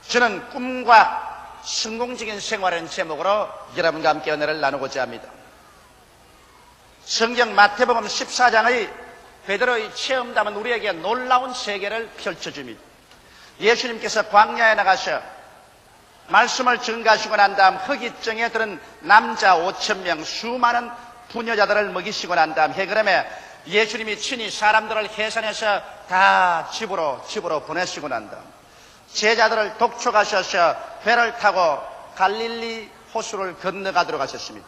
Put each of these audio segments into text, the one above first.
저는 꿈과 성공적인 생활이라는 제목으로 여러분과 함께 은혜를 나누고자 합니다. 성경 마태복음 14장의 베드로의 체험담은 우리에게 놀라운 세계를 펼쳐줍니다. 예수님께서 광야에 나가셔 말씀을 증가하시고 난 다음 흑이증에 들은 남자 5,000명 수많은 부녀자들을 먹이시고 난 다음 해그름에 예수님이 친히 사람들을 해산해서 다 집으로 보내시고 난 다음 제자들을 독촉하셔서 배를 타고 갈릴리 호수를 건너가도록 하셨습니다.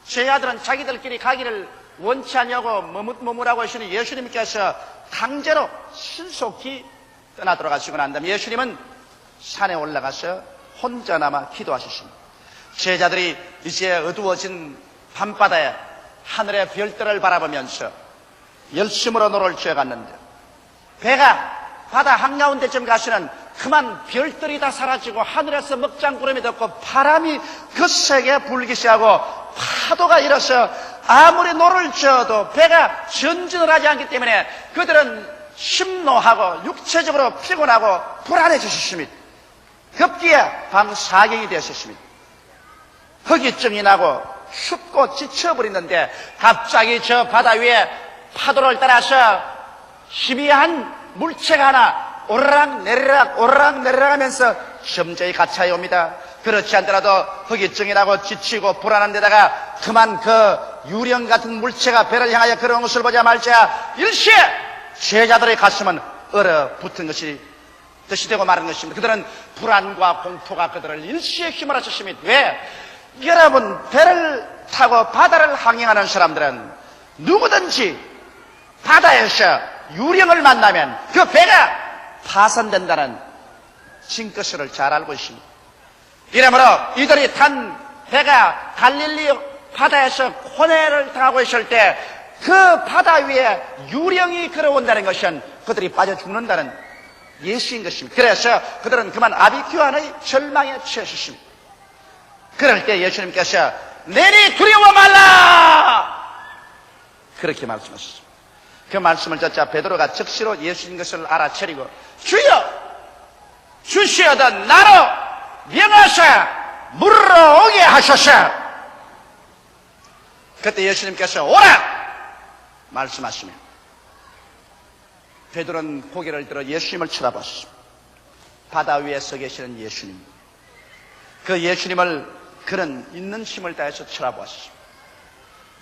제자들은 자기들끼리 가기를 원치 않냐고 머뭇머뭇하고 하시니 예수님께서 강제로 신속히 떠나도록 하시고 난 다음 예수님은 산에 올라가서 혼자 남아 기도하셨습니다. 제자들이 이제 어두워진 밤바다에 하늘의 별들을 바라보면서 열심으로 노를 쥐어갔는데 배가 바다 한가운데쯤 가시는 그만 별들이 다 사라지고 하늘에서 먹장구름이 덮고 바람이 거세게 불기 시작하고 파도가 일어서 아무리 노를 쥐어도 배가 전진을 하지 않기 때문에 그들은 심노하고 육체적으로 피곤하고 불안해지셨습니다. 급기야 밤 4경이 되었습니다. 허기증이 나고 춥고 지쳐버리는데 갑자기 저 바다 위에 파도를 따라서 희미한 물체가 하나 오르락 내리락 하면서 점저히 가차에 옵니다. 그렇지 않더라도 허기증이 나고 지치고 불안한 데다가 그만 그 유령 같은 물체가 배를 향하여 걸어온 것을 보자 말자 일시에 제자들의 가슴은 얼어붙은 것이 뜻이 되고 마른 것입니다. 그들은 불안과 공포가 그들을 일시에 휘몰아쳤습니다. 왜? 여러분, 배를 타고 바다를 항행하는 사람들은 누구든지 바다에서 유령을 만나면 그 배가 파손된다는 징크스를 잘 알고 있습니다. 이러므로 이들이 탄 배가 갈릴리 바다에서 고뇌를 당하고 있을 때 그 바다 위에 유령이 걸어온다는 것은 그들이 빠져 죽는다는 예시인 것입니다. 그래서 그들은 그만 아비규환의 절망에 처했습니다. 그럴 때 예수님께서 내니 두려워 말라 그렇게 말씀하셨습니다. 그 말씀을 듣자 베드로가 즉시로 예수님 것을 알아차리고 주여 주시어던 나로 명하사 물으러 오게 하소서. 그때 예수님께서 오라 말씀하시며 베드로는 고개를 들어 예수님을 쳐다봤습니다. 바다 위에 서 계시는 예수님, 그 예수님을 그는 있는 힘을 다해서 쳐다보았습니다.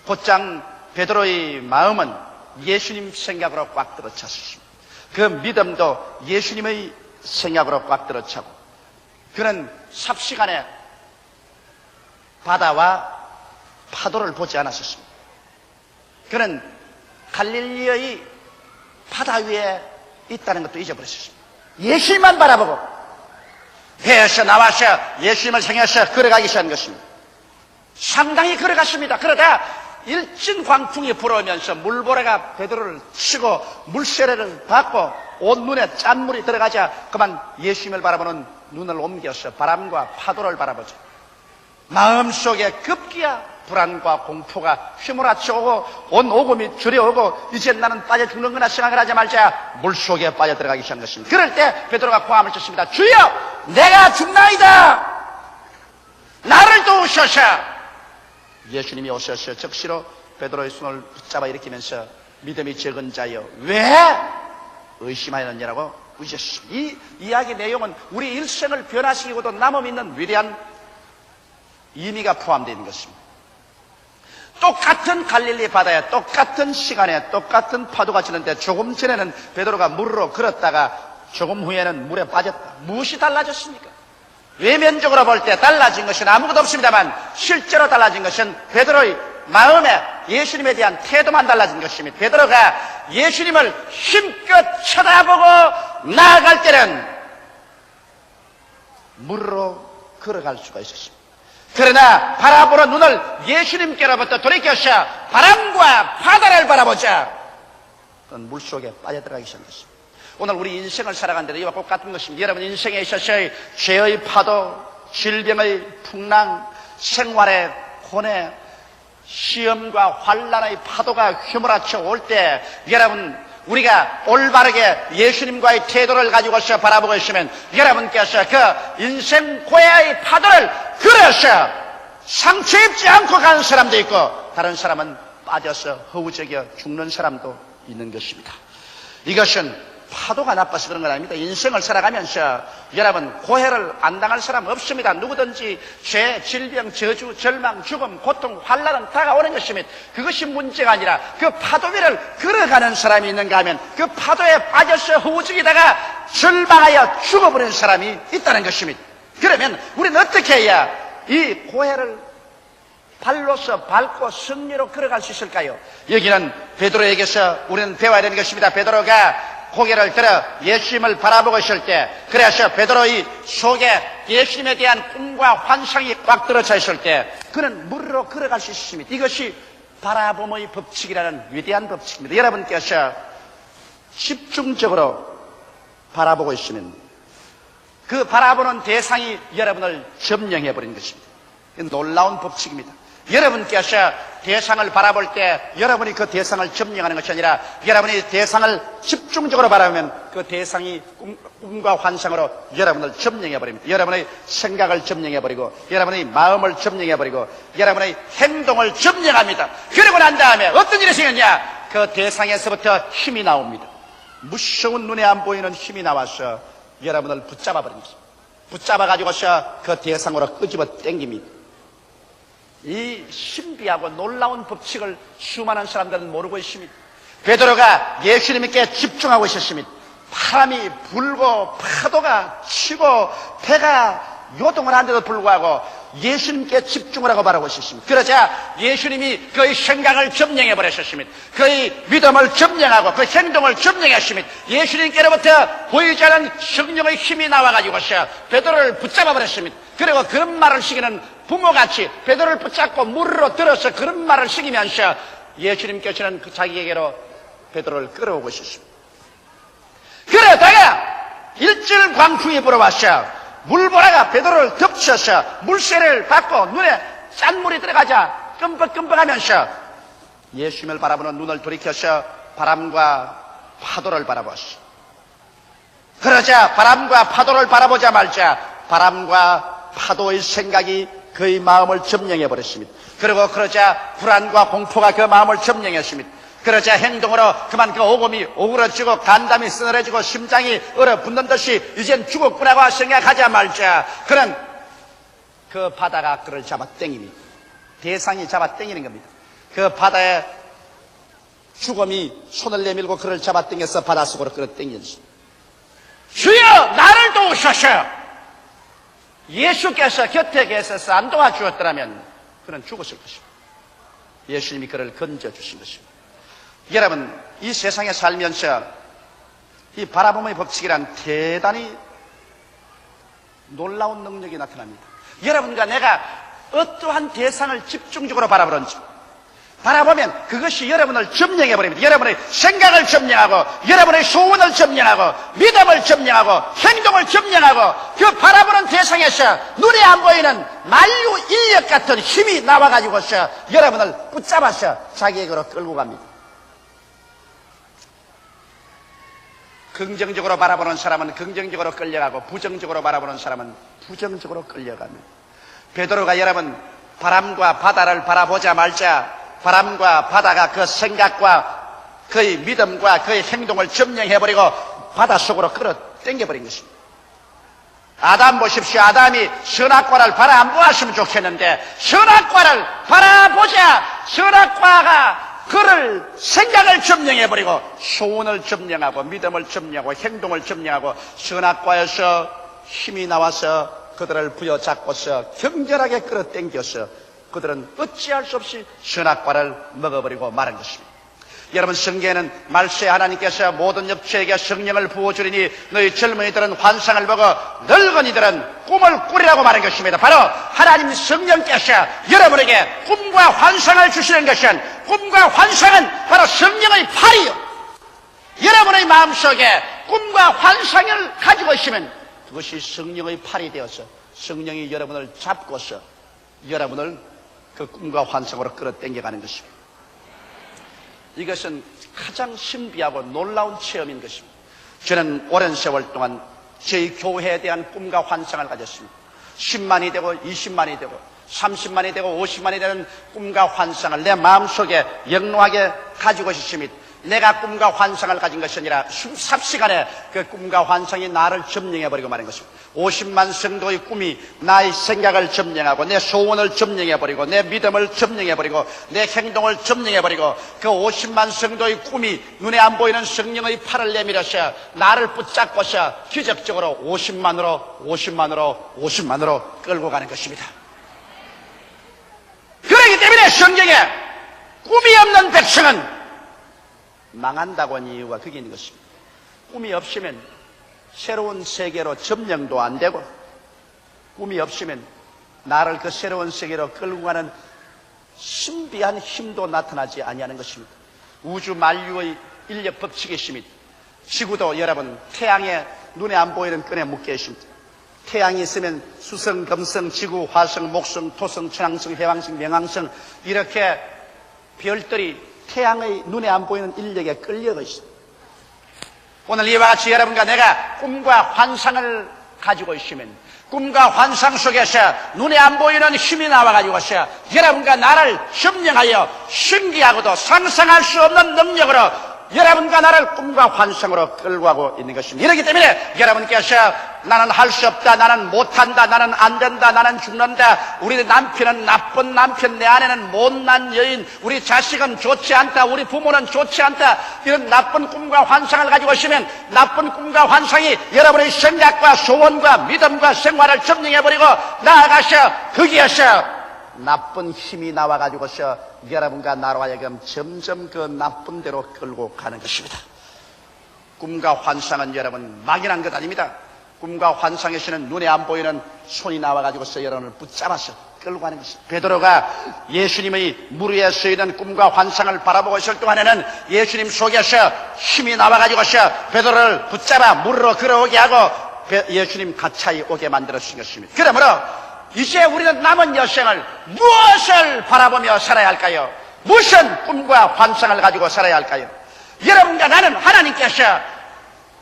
곧장 베드로의 마음은 예수님 생각으로 꽉 들어찼습니다. 그 믿음도 예수님의 생각으로 꽉 들어차고 그는 삽시간에 바다와 파도를 보지 않았습니다. 그는 갈릴리의 바다 위에 있다는 것도 잊어버렸습니다. 예수님만 바라보고 배에서 나와서 예수님을 향해서 걸어가기 시작한 것입니다. 상당히 걸어갔습니다. 그러다 일진 광풍이 불어오면서 물보라가 베드로를 치고 물세례를 받고 온눈에 짠물이 들어가자 그만 예수님을 바라보는 눈을 옮겨서 바람과 파도를 바라보죠. 마음속에 급기야 불안과 공포가 휘몰아쳐오고 온 오금이 저려오고 이제 나는 빠져 죽는구나 생각을 하자 말자 물속에 빠져 들어가기 시작한 것입니다. 그럴 때 베드로가 고함을 쳤습니다. 주여 내가 죽나이다 나를 도우소서. 예수님이 오셔서 즉시로 베드로의 손을 붙잡아 일으키면서 믿음이 적은 자여 왜 의심하였느냐고 우셨습니다. 이 이야기 내용은 우리 일생을 변화시키고도 남아있는 위대한 의미가 포함되어 있는 것입니다. 똑같은 갈릴리 바다에 똑같은 시간에 똑같은 파도가 치는데 조금 전에는 베드로가 물으로 걸었다가 조금 후에는 물에 빠졌다. 무엇이 달라졌습니까? 외면적으로 볼 때 달라진 것은 아무것도 없습니다만 실제로 달라진 것은 베드로의 마음에 예수님에 대한 태도만 달라진 것입니다. 베드로가 예수님을 힘껏 쳐다보고 나아갈 때는 물으로 걸어갈 수가 있었습니다. 그러나 바라보는 눈을 예수님께로부터 돌이켜서 바람과 바다를 바라보자 그건 물속에 빠져들어가기 시작했습니다. 오늘 우리 인생을 살아가는데 이와 똑같은 것입니다. 여러분 인생에 있어서의 죄의 파도, 질병의 풍랑, 생활의 고뇌, 시험과 환난의 파도가 휘몰아쳐 올 때 여러분 우리가 올바르게 예수님과의 태도를 가지고서 바라보고 있으면 여러분께서 그 인생 고해의 파도를 걸어서 상처 입지 않고 가는 사람도 있고 다른 사람은 빠져서 허우적여 죽는 사람도 있는 것입니다. 이것은 파도가 나빠서 그런 건 아닙니다. 인생을 살아가면서 여러분 고해를 안 당할 사람 없습니다. 누구든지 죄, 질병, 저주, 절망, 죽음, 고통, 환난은 다가오는 것입니다. 그것이 문제가 아니라 그 파도 위를 걸어가는 사람이 있는가 하면 그 파도에 빠져서 허우적이다가 절망하여 죽어버린 사람이 있다는 것입니다. 그러면 우리는 어떻게 해야 이 고해를 발로서 밟고 승리로 걸어갈 수 있을까요? 여기는 베드로에게서 우리는 배워야 되는 것입니다. 베드로가 고개를 들어 예수님을 바라보고 있을 때 그래서 베드로의 속에 예수님에 대한 꿈과 환상이 꽉 들어차 있을 때 그는 물으로 걸어갈 수 있습니다. 이것이 바라봄의 법칙이라는 위대한 법칙입니다. 여러분께서 집중적으로 바라보고 있으면 그 바라보는 대상이 여러분을 점령해버린 것입니다. 놀라운 법칙입니다. 여러분께서 대상을 바라볼 때 여러분이 그 대상을 점령하는 것이 아니라 여러분이 대상을 집중적으로 바라보면 그 대상이 꿈과 환상으로 여러분을 점령해버립니다. 여러분의 생각을 점령해버리고 여러분의 마음을 점령해버리고 여러분의 행동을 점령합니다. 그러고 난 다음에 어떤 일이 생겼냐? 그 대상에서부터 힘이 나옵니다. 무서운 눈에 안 보이는 힘이 나와서 여러분을 붙잡아버립니다. 붙잡아가지고서 그 대상으로 끄집어 당깁니다. 이 신비하고 놀라운 법칙을 수많은 사람들은 모르고 있습니다. 베드로가 예수님께 집중하고 있었습니다. 바람이 불고 파도가 치고 배가 요동을 하는데도 불구하고 예수님께 집중을 하고 바라고 있었습니다. 그러자 예수님이 그의 생각을 점령해버렸습니다. 그의 믿음을 점령하고 그 행동을 점령했습니다. 예수님께로부터 보이지 않은 성령의 힘이 나와가지고서 베드로를 붙잡아버렸습니다. 그리고 그런 말을 시키는 부모같이 베드로를 붙잡고 물으로 들어서 그런 말을 시키면서 예수님께서는 자기에게로 베드로를 끌어오고 있었습니다. 그러다가 일절 광풍이 불어왔어. 물보라가 베드로를 덮쳐서 물세를 받고 눈에 짠물이 들어가자 끔뻑끔뻑하면서 예수님을 바라보는 눈을 돌이켜서 바람과 파도를 바라보았어. 그러자 바람과 파도를 바라보자 말자 바람과 파도의 생각이 그의 마음을 점령해버렸습니다. 그리고 그러자 불안과 공포가 그 마음을 점령했습니다. 그러자 행동으로 그만 그 오금이 오그러지고 간담이 쓰늘해지고 심장이 얼어붙는 듯이 이젠 죽었구나고 생각하자 말자 그는 그 바다가 그를 잡아 당깁니다. 대상이 잡아 당기는 겁니다. 그 바다에 죽음이 손을 내밀고 그를 잡아 당겨서 바닷속으로 끌어 당겼습니다. 주여 나를 도우소서. 예수께서 곁에 계셔서 안 도와주었더라면 그는 죽었을 것입니다. 예수님이 그를 건져주신 것입니다. 여러분 이 세상에 살면서 이 바라봄의 법칙이란 대단히 놀라운 능력이 나타납니다. 여러분과 내가 어떠한 대상을 집중적으로 바라보는지 바라보면 그것이 여러분을 점령해버립니다. 여러분의 생각을 점령하고 여러분의 소원을 점령하고 믿음을 점령하고 행동을 점령하고 그 바라보는 대상에서 눈에 안 보이는 만유 인력 같은 힘이 나와가지고서 여러분을 붙잡아서 자기에게로 끌고 갑니다. 긍정적으로 바라보는 사람은 긍정적으로 끌려가고 부정적으로 바라보는 사람은 부정적으로 끌려갑니다. 베드로가 여러분 바람과 바다를 바라보자 말자 바람과 바다가 그 생각과 그의 믿음과 그의 행동을 점령해버리고 바닷속으로 끌어 당겨버린 것입니다. 아담 보십시오. 아담이 선악과를 바라 안 보았으면 좋겠는데 선악과를 바라보자 선악과가 그를 생각을 점령해버리고 소원을 점령하고 믿음을 점령하고 행동을 점령하고 선악과에서 힘이 나와서 그들을 부여잡고서 격렬하게 끌어당겨서 그들은 어찌할 수 없이 선악과를 먹어버리고 마는 것입니다. 여러분 성경에는 말세 하나님께서 모든 육체에게 성령을 부어주리니 너희 젊은이들은 환상을 보고 늙은이들은 꿈을 꾸리라고 말한 것입니다. 바로 하나님 성령께서 여러분에게 꿈과 환상을 주시는 것은 꿈과 환상은 바로 성령의 팔이요. 여러분의 마음속에 꿈과 환상을 가지고 있으면 그것이 성령의 팔이 되어서 성령이 여러분을 잡고서 여러분을 그 꿈과 환상으로 끌어당겨가는 것입니다. 이것은 가장 신비하고 놀라운 체험인 것입니다. 저는 오랜 세월 동안 저희 교회에 대한 꿈과 환상을 가졌습니다. 10만이 되고 20만이 되고 30만이 되고 50만이 되는 꿈과 환상을 내 마음속에 영롱하게 가지고 있습니다. 내가 꿈과 환상을 가진 것이 아니라 삽시간에 그 꿈과 환상이 나를 점령해버리고 마는 것입니다. 50만 성도의 꿈이 나의 생각을 점령하고 내 소원을 점령해버리고 내 믿음을 점령해버리고 내 행동을 점령해버리고 그 50만 성도의 꿈이 눈에 안 보이는 성령의 팔을 내밀어서 나를 붙잡고서 기적적으로 50만으로 끌고 가는 것입니다. 그렇기 때문에 성경에 꿈이 없는 백성은 망한다고 하는 이유가 거기 있는 것입니다. 꿈이 없으면 새로운 세계로 점령도 안 되고, 꿈이 없으면 나를 그 새로운 세계로 끌고 가는 신비한 힘도 나타나지 아니하는 것입니다. 우주 만류의 인력 법칙이 있습니다. 지구도 여러분 태양에 눈에 안 보이는 끈에 묶여 있습니다. 태양이 있으면 수성, 금성, 지구, 화성, 목성, 토성, 천왕성, 해왕성, 명왕성 이렇게 별들이 태양의 눈에 안 보이는 인력에 끌려가 있습니다. 오늘 이와 같이 여러분과 내가 꿈과 환상을 가지고 있으면 꿈과 환상 속에서 눈에 안 보이는 힘이 나와가지고서 여러분과 나를 점령하여 신기하고도 상상할 수 없는 능력으로 여러분과 나를 꿈과 환상으로 끌고 가고 있는 것입니다. 이렇기 때문에 여러분께서 나는 할 수 없다, 나는 못한다, 나는 안 된다, 나는 죽는다, 우리 남편은 나쁜 남편, 내 아내는 못난 여인, 우리 자식은 좋지 않다, 우리 부모는 좋지 않다, 이런 나쁜 꿈과 환상을 가지고 있으면 나쁜 꿈과 환상이 여러분의 생각과 소원과 믿음과 생활을 점령해버리고 나아가서 거기에서 나쁜 힘이 나와가지고서 여러분과 나로 하여금 점점 그 나쁜 대로 끌고 가는 것입니다. 꿈과 환상은 여러분 막연한 것 아닙니다. 꿈과 환상에서는 눈에 안 보이는 손이 나와가지고서 여러분을 붙잡아서 끌고 가는 것입니다. 베드로가 예수님의 물 위에 서 있는 꿈과 환상을 바라보고 있을 동안에는 예수님 속에서 힘이 나와가지고서 베드로를 붙잡아 물으로 걸어오게 하고 예수님 가차히 오게 만들어 주신 것입니다. 그러므로 이제 우리는 남은 여생을 무엇을 바라보며 살아야 할까요? 무슨 꿈과 환상을 가지고 살아야 할까요? 여러분과 나는 하나님께서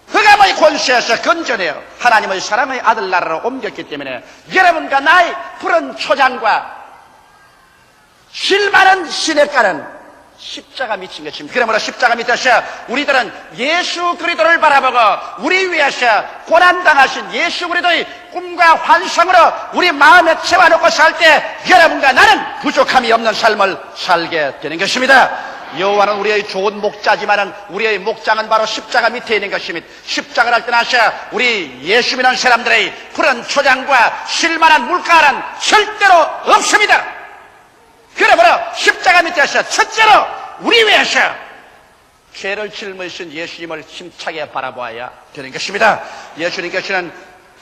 흑암의 권세에서 건져내어 하나님의 사랑의 아들 나라로 옮겼기 때문에 여러분과 나의 푸른 초장과 실많은 시냇가는 십자가 미친 것입니다. 그러므로 십자가 밑에서 우리들은 예수 그리스도를 바라보고 우리 위해서 고난당하신 예수 그리스도의 꿈과 환상으로 우리 마음에 채워놓고 살 때 여러분과 나는 부족함이 없는 삶을 살게 되는 것입니다. 여호와는 우리의 좋은 목자지만은 우리의 목장은 바로 십자가 밑에 있는 것입니다. 십자가를 떠나서 우리 예수 믿는 사람들의 푸른 초장과 실만한 물가는 절대로 없습니다. 그러므로 십자가 밑에서 첫째로 우리 위해서 죄를 짊으신 예수님을 힘차게 바라보아야 되는 것입니다. 예수님께서는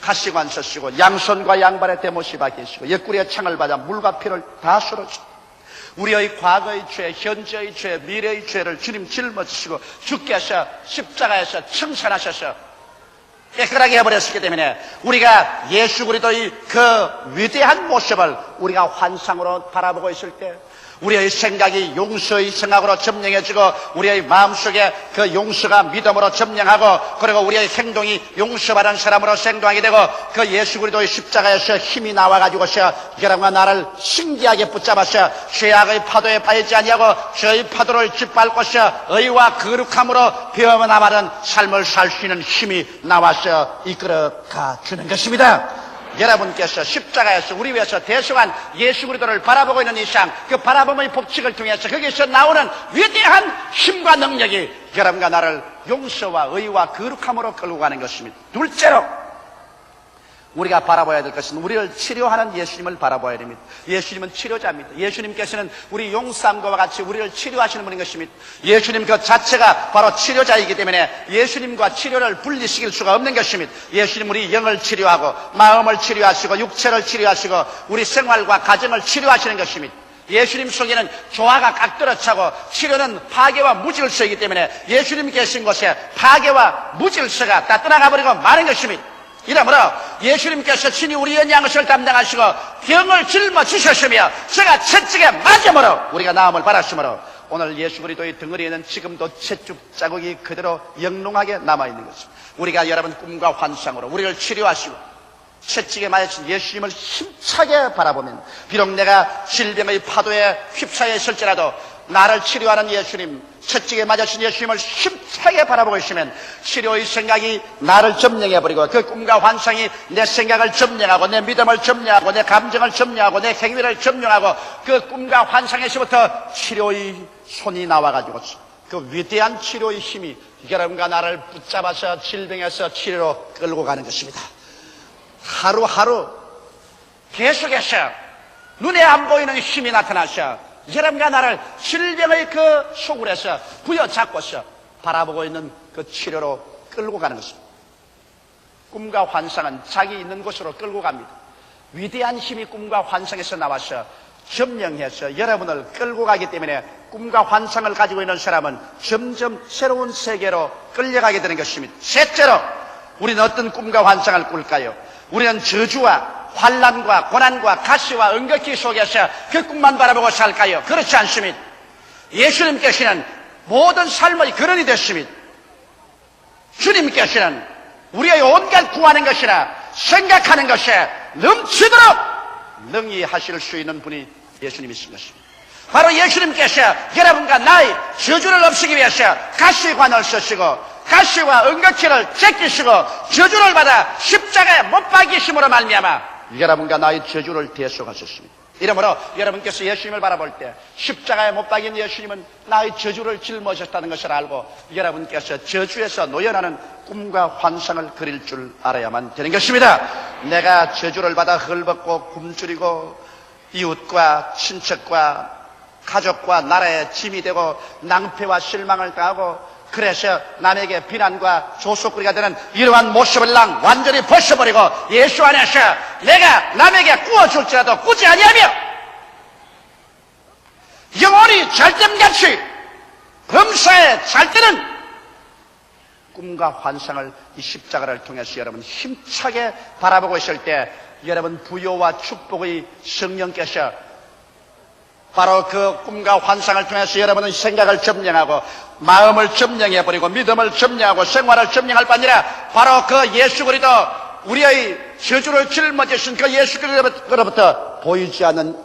가시관 서시고 양손과 양발에 대못이 박히시고 옆구리에 창을 받아 물과 피를 다 쏟아주시고 우리의 과거의 죄, 현재의 죄, 미래의 죄를 주님 짊어지시고 주께서 십자가에서 청산하셔서 깨끗하게 해버렸기 때문에 우리가 예수 그리스도의 그 위대한 모습을 우리가 환상으로 바라보고 있을 때 우리의 생각이 용서의 생각으로 점령해지고 우리의 마음속에 그 용서가 믿음으로 점령하고 그리고 우리의 행동이 용서받은 사람으로 행동하게 되고 그 예수 그리스도의 십자가에서 힘이 나와가지고서 여러분과 나를 신기하게 붙잡아서 죄악의 파도에 빠지지 아니하고 저의 파도를 짓밟고서 의와 거룩함으로 변화받은 삶을 살 수 있는 힘이 나와서 이끌어가 주는 것입니다. 여러분께서 십자가에서 우리 위해서 대속한 예수 그리스도를 바라보고 있는 이상 그 바라봄의 법칙을 통해서 거기서 나오는 위대한 힘과 능력이 여러분과 나를 용서와 의와 거룩함으로 끌고 가는 것입니다. 둘째로 우리가 바라봐야 될 것은 우리를 치료하는 예수님을 바라봐야 됩니다. 예수님은 치료자입니다. 예수님께서는 우리 용사함과 같이 우리를 치료하시는 분인 것입니다. 예수님 그 자체가 바로 치료자이기 때문에 예수님과 치료를 분리시킬 수가 없는 것입니다. 예수님 우리 영을 치료하고 마음을 치료하시고 육체를 치료하시고 우리 생활과 가정을 치료하시는 것입니다. 예수님 속에는 조화가 깍들어 차고 치료는 파괴와 무질서이기 때문에 예수님 계신 곳에 파괴와 무질서가 다 떠나가 버리고 마는 것입니다. 이러므로 예수님께서 친히 우리의 양식을 담당하시고 병을 짊어지셨으며 제가 채찍에 맞음으로 우리가 나음을 받았으므로 오늘 예수 그리스도의 등허리에는 지금도 채찍 자국이 그대로 영롱하게 남아있는 것입니다. 우리가 여러분 꿈과 환상으로 우리를 치료하시고 채찍에 맞으신 예수님을 힘차게 바라보면 비록 내가 질병의 파도에 휩싸여 있을지라도 나를 치료하는 예수님, 채찍에 맞으신 예수님을 힘차게 바라보고 있으면 치료의 생각이 나를 점령해버리고 그 꿈과 환상이 내 생각을 점령하고 내 믿음을 점령하고 내 감정을 점령하고 내 행위를 점령하고 그 꿈과 환상에서부터 치료의 손이 나와가지고 그 위대한 치료의 힘이 여러분과 나를 붙잡아서 질병에서 치료로 끌고 가는 것입니다. 하루하루 계속해서 눈에 안 보이는 힘이 나타나셔 여러분과 나를 질병의 그 소굴에서 부여잡고서 바라보고 있는 그 치료로 끌고 가는 것입니다. 꿈과 환상은 자기 있는 곳으로 끌고 갑니다. 위대한 힘이 꿈과 환상에서 나와서 점령해서 여러분을 끌고 가기 때문에 꿈과 환상을 가지고 있는 사람은 점점 새로운 세계로 끌려가게 되는 것입니다. 셋째로 우리는 어떤 꿈과 환상을 꿀까요? 우리는 저주와 환난과 고난과 가시와 응격기 속에서 그 꿈만 바라보고 살까요? 그렇지 않습니다. 예수님께서는 모든 삶의 근원이 되십니다. 주님께서는 우리의 온갖 구하는 것이나 생각하는 것에 넘치도록 능히 하실 수 있는 분이 예수님이신 것입니다. 바로 예수님께서 여러분과 나의 저주를 없애기 위해서 가시관을 쓰시고 가시와 응격기를 제끼시고 저주를 받아 십자가에 못 박이심으로 말미암아 여러분과 나의 저주를 대속하셨습니다. 이러므로 여러분께서 예수님을 바라볼 때 십자가에 못 박인 예수님은 나의 저주를 짊어졌다는 것을 알고 여러분께서 저주에서 노연하는 꿈과 환상을 그릴 줄 알아야만 되는 것입니다. 내가 저주를 받아 헐벗고 굶주리고 이웃과 친척과 가족과 나라의 짐이 되고 낭패와 실망을 당하고 그래서 남에게 비난과 조소거리가 되는 이러한 모습을 완전히 벗어버리고 예수 안에서 내가 남에게 꾸어줄지라도 꾸지 아니하며 영원히 잘됨같이 범사에 잘 때는 꿈과 환상을 이 십자가를 통해서 여러분 힘차게 바라보고 있을 때 여러분 부요와 축복의 성령께서 바로 그 꿈과 환상을 통해서 여러분의 생각을 점령하고 마음을 점령해버리고 믿음을 점령하고 생활을 점령할 뿐 아니라 바로 그 예수 그리스도 우리의 저주를 짊어지신 그 예수 그리스도로부터 보이지 않는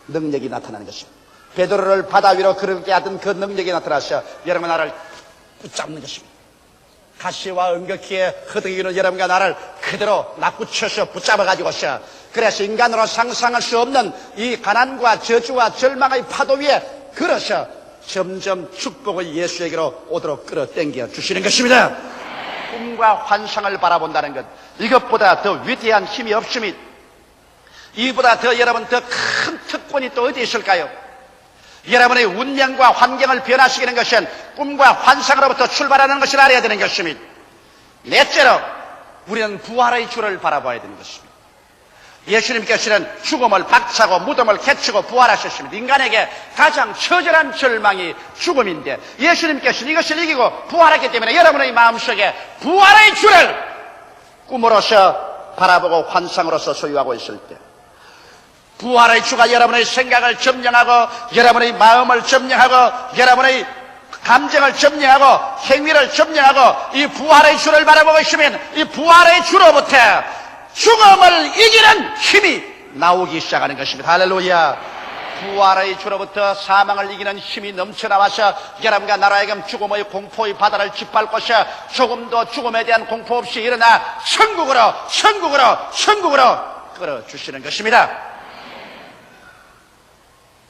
능력이 나타나는 것입니다. 베드로를 바다 위로 걸게 하던 그 능력이 나타나서 여러분 나를 붙잡는 것입니다. 가시와 응격기에 허덕이는 여러분과 나를 그대로 납붙여서 붙잡아가지고서 그래서 인간으로 상상할 수 없는 이 가난과 저주와 절망의 파도 위에 걸어서 점점 축복의 예수에게로 오도록 끌어당겨 주시는 것입니다. 꿈과 환상을 바라본다는 것, 이것보다 더 위대한 힘이 없습니다. 이보다 더 여러분 더 큰 특권이 또 어디 있을까요? 여러분의 운명과 환경을 변화시키는 것은 꿈과 환상으로부터 출발하는 것을 알아야 되는 것입니다. 넷째로 우리는 부활의 주를 바라봐야 되는 것입니다. 예수님께서는 죽음을 박차고 무덤을 개치고 부활하셨습니다. 인간에게 가장 처절한 절망이 죽음인데 예수님께서는 이것을 이기고 부활했기 때문에 여러분의 마음속에 부활의 주를 꿈으로서 바라보고 환상으로서 소유하고 있을 때 부활의 주가 여러분의 생각을 점령하고 여러분의 마음을 점령하고 여러분의 감정을 점령하고 행위를 점령하고 이 부활의 주를 바라보고 있으면 이 부활의 주로부터 죽음을 이기는 힘이 나오기 시작하는 것입니다. 할렐루야. 부활의 주로부터 사망을 이기는 힘이 넘쳐나와서 여러분과 나라에게 죽음의 공포의 바다를 짓밟고서 조금도 죽음에 대한 공포 없이 일어나 천국으로 끌어주시는 것입니다.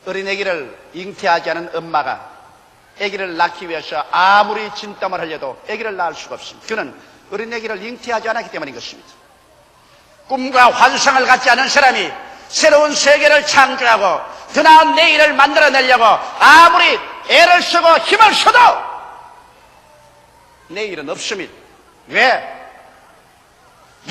어린애기를 잉태하지 않은 엄마가 아기를 낳기 위해서 아무리 진땀을 흘려도 아기를 낳을 수가 없습니다. 그는 어린애기를 잉태하지 않았기 때문인 것입니다. 꿈과 환상을 갖지 않은 사람이 새로운 세계를 창조하고 더 나은 내일을 만들어내려고 아무리 애를 쓰고 힘을 써도 내일은 없습니다. 왜?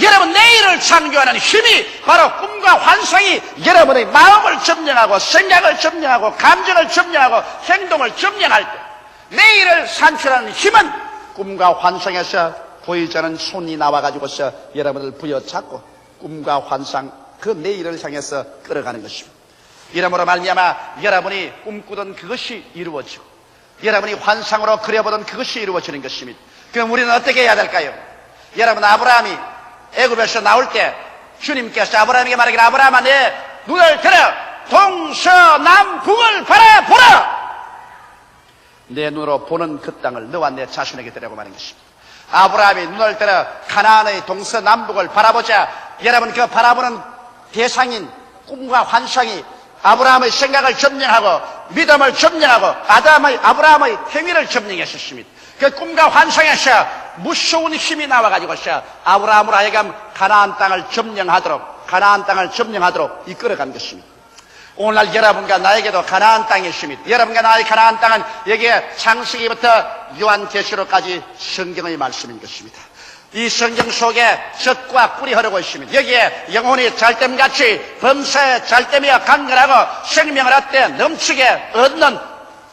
여러분 내일을 창조하는 힘이 바로 꿈과 환상이 여러분의 마음을 점령하고 생각을 점령하고 감정을 점령하고 행동을 점령할 때 내일을 산출하는 힘은 꿈과 환상에서 보이지 않는 손이 나와가지고서 여러분을 부여잡고 꿈과 환상 그 내일을 향해서 끌어가는 것입니다. 이러므로 말미암아 여러분이 꿈꾸던 그것이 이루어지고 여러분이 환상으로 그려보던 그것이 이루어지는 것입니다. 그럼 우리는 어떻게 해야 될까요? 여러분, 아브라함이 애굽에서 나올 때 주님께서 아브라함에게 말하기를, 아브라함아, 내 눈을 들어 동서남북을 바라보라. 내 눈으로 보는 그 땅을 너와 내 자신에게 드리라고 말한 것입니다. 아브라함이 눈을 들어 가나안의 동서남북을 바라보자. 여러분, 그 바라보는 대상인 꿈과 환상이 아브라함의 생각을 점령하고 믿음을 점령하고 아브라함의 행위를 점령했었습니다. 그 꿈과 환상에서 무서운 힘이 나와가지고서 아브라함으로 하여금 가나안 땅을 점령하도록 이끌어간 것입니다. 오늘날 여러분과 나에게도 가나안 땅이 있습니다. 여러분과 나의 가나안 땅은 여기에 창세기부터 요한계시록까지 성경의 말씀인 것입니다. 이 성경 속에 젖과 꿀이 흐르고 있습니다. 여기에 영혼이 잘됨같이 범사에 잘되며 강건하고 생명을 얻되 넘치게 얻는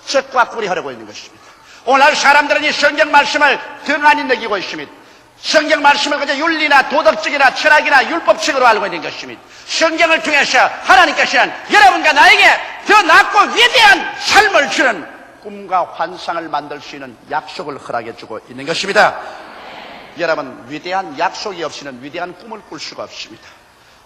젖과 꿀이 흐르고 있는 것입니다. 오늘날 사람들은 이 성경 말씀을 등한히 여기고 있습니다. 성경 말씀을 그저 윤리나 도덕적이나 철학이나 율법책으로 알고 있는 것입니다. 성경을 통해서 하나님께서는 여러분과 나에게 더 낫고 위대한 삶을 주는 꿈과 환상을 만들 수 있는 약속을 허락해 주고 있는 것입니다. 여러분, 위대한 약속이 없이는 위대한 꿈을 꿀 수가 없습니다.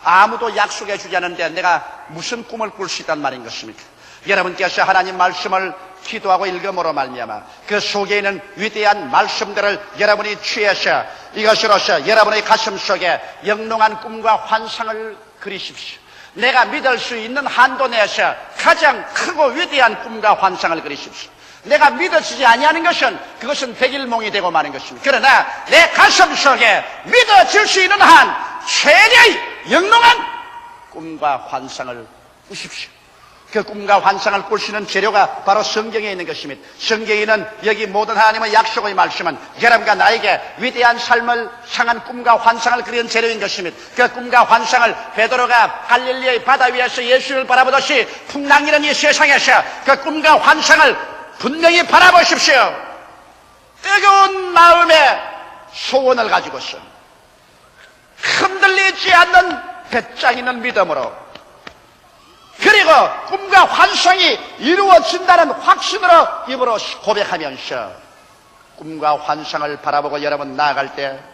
아무도 약속해 주지 않는데 내가 무슨 꿈을 꿀 수 있단 말인 것입니까? 여러분께서 하나님 말씀을 기도하고 읽음으로 말미암아 그 속에 있는 위대한 말씀들을 여러분이 취해서 이것으로서 여러분의 가슴 속에 영롱한 꿈과 환상을 그리십시오. 내가 믿을 수 있는 한도 내에서 가장 크고 위대한 꿈과 환상을 그리십시오. 내가 믿어지지 아니하는 것은 그것은 백일몽이 되고 마는 것입니다. 그러나 내 가슴 속에 믿어질 수 있는 한 최대의 영롱한 꿈과 환상을 꾸십시오. 그 꿈과 환상을 꿀 수 있는 재료가 바로 성경에 있는 것입니다. 성경에 있는 여기 모든 하나님의 약속의 말씀은 여러분과 나에게 위대한 삶을 향한 꿈과 환상을 그리는 재료인 것입니다. 그 꿈과 환상을 베드로가 갈릴리의 바다 위에서 예수를 바라보듯이 풍랑이는 이 세상에서 그 꿈과 환상을 분명히 바라보십시오. 뜨거운 마음의 소원을 가지고서 흔들리지 않는 배짱 있는 믿음으로, 그리고 꿈과 환상이 이루어진다는 확신으로 입으로 고백하면서 꿈과 환상을 바라보고 여러분 나아갈 때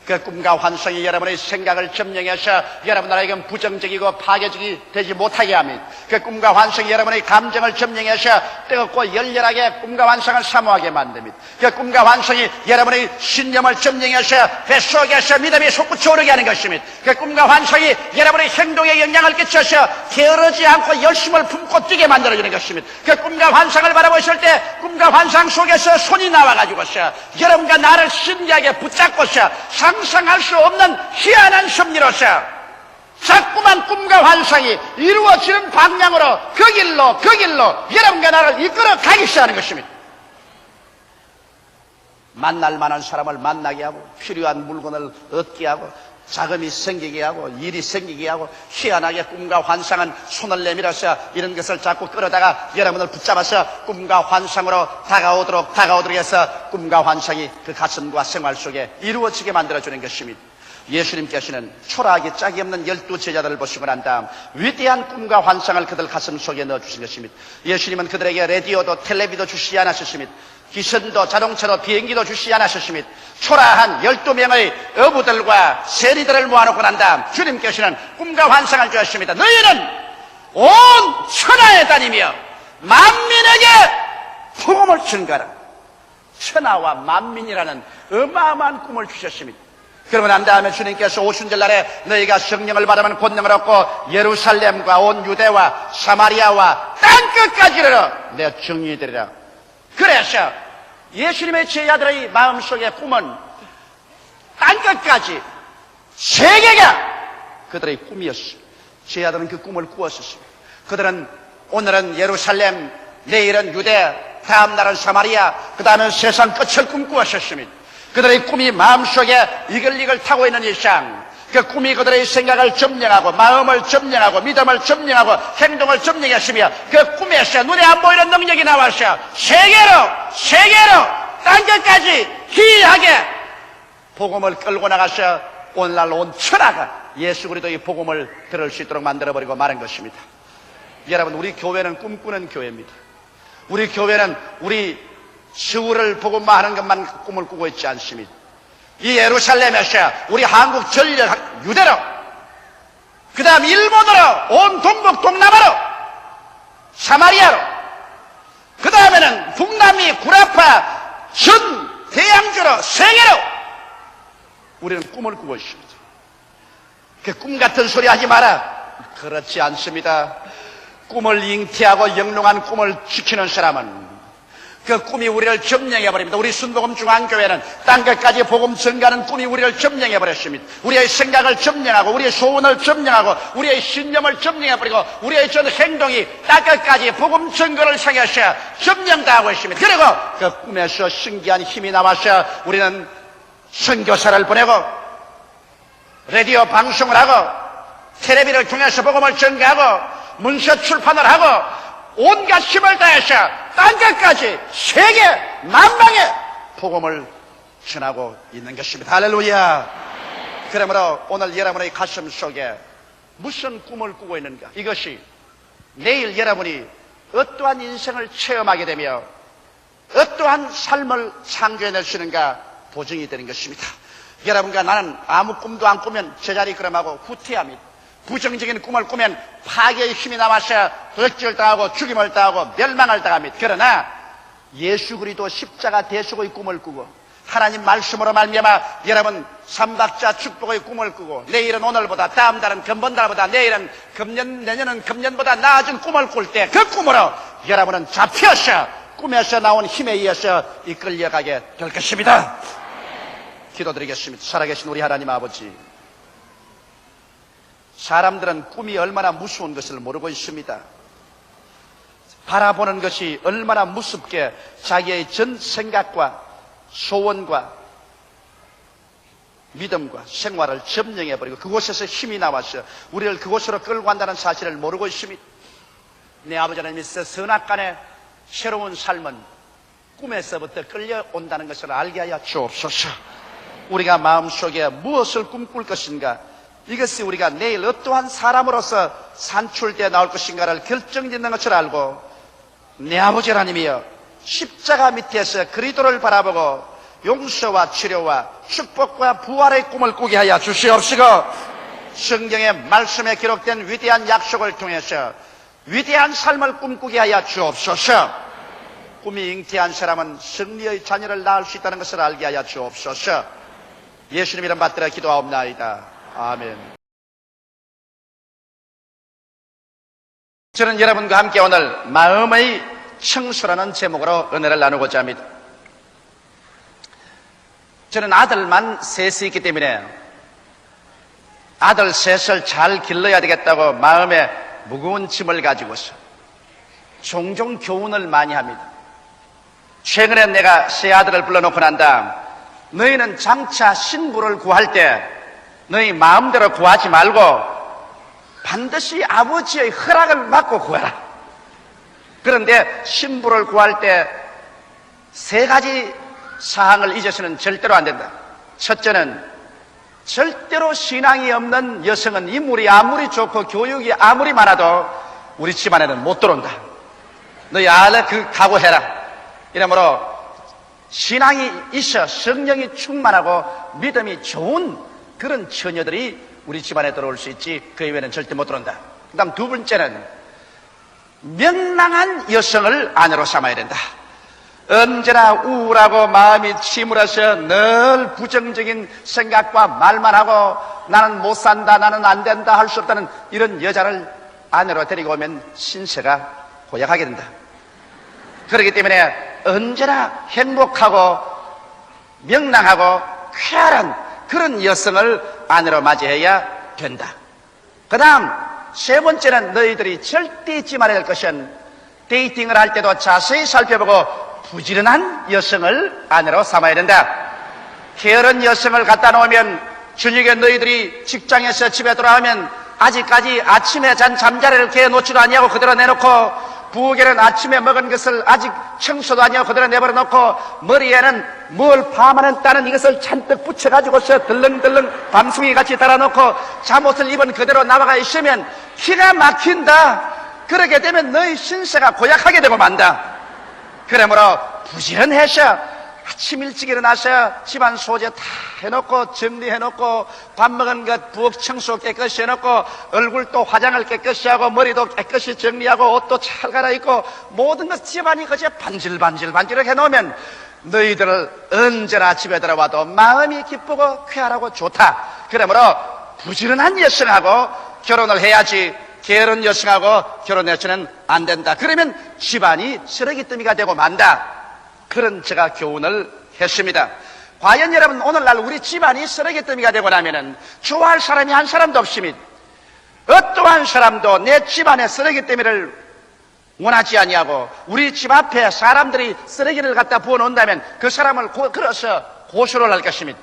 그 꿈과 환상이 여러분의 생각을 점령해서 여러분들에게 부정적이고 파괴적이 되지 못하게 합니다. 그 꿈과 환상이 여러분의 감정을 점령해서 뜨겁고 열렬하게 꿈과 환상을 사모하게 만듭니다. 그 꿈과 환상이 여러분의 신념을 점령해서 뱃속에서 믿음이 솟구쳐 오르게 하는 것입니다. 그 꿈과 환상이 여러분의 행동에 영향을 끼쳐서 게으르지 않고 열심을 품고 뛰게 만들어주는 것입니다. 그 꿈과 환상을 바라보고 있을 때 꿈과 환상 속에서 손이 나와가지고서 여러분과 나를 신기하게 붙잡고서 상상할 수 없는 희한한 섭리로서 자꾸만 꿈과 환상이 이루어지는 방향으로 그 길로 여러분과 나를 이끌어 가기 시작하는 것입니다. 만날 만한 사람을 만나게 하고 필요한 물건을 얻게 하고 자금이 생기게 하고 일이 생기게 하고 희한하게 꿈과 환상은 손을 내밀어서 이런 것을 자꾸 끌어다가 여러분을 붙잡아서 꿈과 환상으로 다가오도록 해서 꿈과 환상이 그 가슴과 생활 속에 이루어지게 만들어주는 것입니다. 예수님께서는 초라하기 짝이 없는 12 제자들을 보시고 난 다음 위대한 꿈과 환상을 그들 가슴 속에 넣어주신 것입니다. 예수님은 그들에게 라디오도 텔레비도 주시지 않았습니다. 기선도 자동차도 비행기도 주시지 않았습니다. 초라한 12명의 어부들과 세리들을 모아놓고 난 다음 주님께서는 꿈과 환상을 주셨습니다. 너희는 온 천하에 다니며 만민에게 복음을 전가하라. 천하와 만민이라는 어마어마한 꿈을 주셨습니다. 그러고 난 다음에 주님께서 오순절날에 너희가 성령을 받으면 권능을 얻고 예루살렘과 온 유대와 사마리아와 땅끝까지 이르러 내 증인이 되리라. 그래서 예수님의 제자들의 마음속의 꿈은 땅끝까지 세계가 그들의 꿈이었습니다. 제자들은 그 꿈을 꾸었습니다. 그들은 오늘은 예루살렘, 내일은 유대, 다음 날은 사마리아, 그 다음은 세상 끝을 꿈꾸었습니다. 그들의 꿈이 마음속에 이글이글 타고 있는 이상 그 꿈이 그들의 생각을 점령하고 마음을 점령하고 믿음을 점령하고 행동을 점령했으며 그 꿈에서 눈에 안 보이는 능력이 나와서 세계로 땅끝까지 기이하게 복음을 끌고 나가셔 오늘날 온 천하가 예수 그리스도의 복음을 들을 수 있도록 만들어버리고 마는 것입니다. 여러분, 우리 교회는 꿈꾸는 교회입니다. 우리 교회는 우리 시우를 복음만 하는 것만 꿈을 꾸고 있지 않습니다. 이 예루살렘에서 우리 한국 전역 유대로, 그 다음 일본으로, 온 동북 동남아로, 사마리아로, 그 다음에는 북남미 구라파 전 대양주로, 세계로 우리는 꿈을 꾸고 있습니다. 그 꿈 같은 소리 하지 마라. 그렇지 않습니다. 꿈을 잉태하고 영롱한 꿈을 지키는 사람은 그 꿈이 우리를 점령해버립니다. 우리 순복음 중앙교회는 땅끝까지 복음 전가하는 꿈이 우리를 점령해버렸습니다. 우리의 생각을 점령하고 우리의 소원을 점령하고 우리의 신념을 점령해버리고 우리의 전 행동이 땅끝까지 복음 전가를 향해서 점령당하고 있습니다. 그리고 그 꿈에서 신기한 힘이 나와서 우리는 선교사를 보내고 라디오 방송을 하고 텔레비를 통해서 복음을 전가하고 문서 출판을 하고 온갖 힘을 다해서 땅끝까지 세계 만방에 복음을 전하고 있는 것입니다. 할렐루야. 그러므로 오늘 여러분의 가슴 속에 무슨 꿈을 꾸고 있는가, 이것이 내일 여러분이 어떠한 인생을 체험하게 되며 어떠한 삶을 창조해낼 수 있는가 보증이 되는 것입니다. 여러분과 나는 아무 꿈도 안 꾸면 제자리 걸음하고 후퇴합니다. 부정적인 꿈을 꾸면 파괴의 힘이 남아서 도적질을 당하고 죽임을 당하고 멸망을 당합니다. 그러나 예수 그리스도 십자가 대속의 꿈을 꾸고 하나님 말씀으로 말미암아 여러분 삼박자 축복의 꿈을 꾸고 내일은 오늘보다, 다음 달은 금번달보다, 내일은 금년, 내년은 금년보다 나아진 꿈을 꿀 때 그 꿈으로 여러분은 잡혀서 꿈에서 나온 힘에 의해서 이끌려가게 될 것입니다. 기도드리겠습니다. 살아계신 우리 하나님 아버지, 사람들은 꿈이 얼마나 무서운 것을 모르고 있습니다. 바라보는 것이 얼마나 무섭게 자기의 전 생각과 소원과 믿음과 생활을 점령해버리고 그곳에서 힘이 나와서 우리를 그곳으로 끌고 간다는 사실을 모르고 있습니다. 내 아버지 하나님이 선악간의 새로운 삶은 꿈에서부터 끌려온다는 것을 알게 하여 주옵소서. 우리가 마음속에 무엇을 꿈꿀 것인가, 이것이 우리가 내일 어떠한 사람으로서 산출되어 나올 것인가를 결정짓는 것을 알고 내 아버지 하나님이여 십자가 밑에서 그리스도를 바라보고 용서와 치료와 축복과 부활의 꿈을 꾸게 하여 주시옵시고, 성경의 말씀에 기록된 위대한 약속을 통해서 위대한 삶을 꿈꾸게 하여 주옵소서. 꿈이 잉태한 사람은 승리의 자녀를 낳을 수 있다는 것을 알게 하여 주옵소서. 예수님 이름 받들어 기도하옵나이다. 아멘. 저는 여러분과 함께 오늘 마음의 청소라는 제목으로 은혜를 나누고자 합니다. 저는 아들만 셋이 있기 때문에 아들 셋을 잘 길러야 되겠다고 마음에 무거운 짐을 가지고서 종종 교훈을 많이 합니다. 최근에 내가 세 아들을 불러놓고 난 다음, 너희는 장차 신부를 구할 때 너희 마음대로 구하지 말고 반드시 아버지의 허락을 받고 구해라. 그런데 신부를 구할 때 세 가지 사항을 잊어서는 절대로 안 된다. 첫째는 절대로 신앙이 없는 여성은 인물이 아무리 좋고 교육이 아무리 많아도 우리 집안에는 못 들어온다. 너희 아들 그 각오해라. 이러므로 신앙이 있어 성령이 충만하고 믿음이 좋은 그런 처녀들이 우리 집안에 들어올 수 있지, 그 이외에는 절대 못 들어온다. 그 다음 두 번째는 명랑한 여성을 아내로 삼아야 된다. 언제나 우울하고 마음이 침울해서 늘 부정적인 생각과 말만 하고 나는 못 산다, 나는 안 된다, 할 수 없다는 이런 여자를 아내로 데리고 오면 신세가 고약하게 된다. 그렇기 때문에 언제나 행복하고 명랑하고 쾌활한 그런 여성을 아내로 맞이해야 된다. 그 다음 세 번째는 너희들이 절대 잊지 말아야 할 것은 데이팅을 할 때도 자세히 살펴보고 부지런한 여성을 아내로 삼아야 된다. 게으른 여성을 갖다 놓으면 저녁에 너희들이 직장에서 집에 돌아오면 아직까지 아침에 잔 잠자리를 개어 놓지도 아니하고 그대로 내놓고 부엌에는 아침에 먹은 것을 아직 청소도 아니하고 그대로 내버려 놓고 머리에는 뭘 밤하는 따는 이것을 잔뜩 붙여가지고서 들렁들렁 밤송이 같이 달아놓고 잠옷을 입은 그대로 나와가 있으면 기가 막힌다. 그렇게 되면 너희 신세가 고약하게 되고 만다. 그러므로 부지런해서 아침 일찍 일어나서 집안 소재 다 해놓고 정리해놓고 밥 먹은 것 부엌 청소 깨끗이 해놓고 얼굴도 화장을 깨끗이 하고 머리도 깨끗이 정리하고 옷도 잘 갈아입고 모든 것 집안이 그저 반질반질반질하게 해놓으면 너희들을 언제나 집에 들어와도 마음이 기쁘고 쾌활하고 좋다. 그러므로 부지런한 여성하고 결혼을 해야지 게으른 여성하고 결혼해서는 안 된다. 그러면 집안이 쓰레기더미가 되고 만다. 그런 제가 교훈을 했습니다. 과연 여러분 오늘날 우리 집안이 쓰레기더미가 되고 나면은 좋아할 사람이 한 사람도 없습니다. 어떠한 사람도 내 집안에 쓰레기더미를 원하지 아니하고 우리 집 앞에 사람들이 쓰레기를 갖다 부어놓는다면 그 사람을 걸어서 고소를 할 것입니다.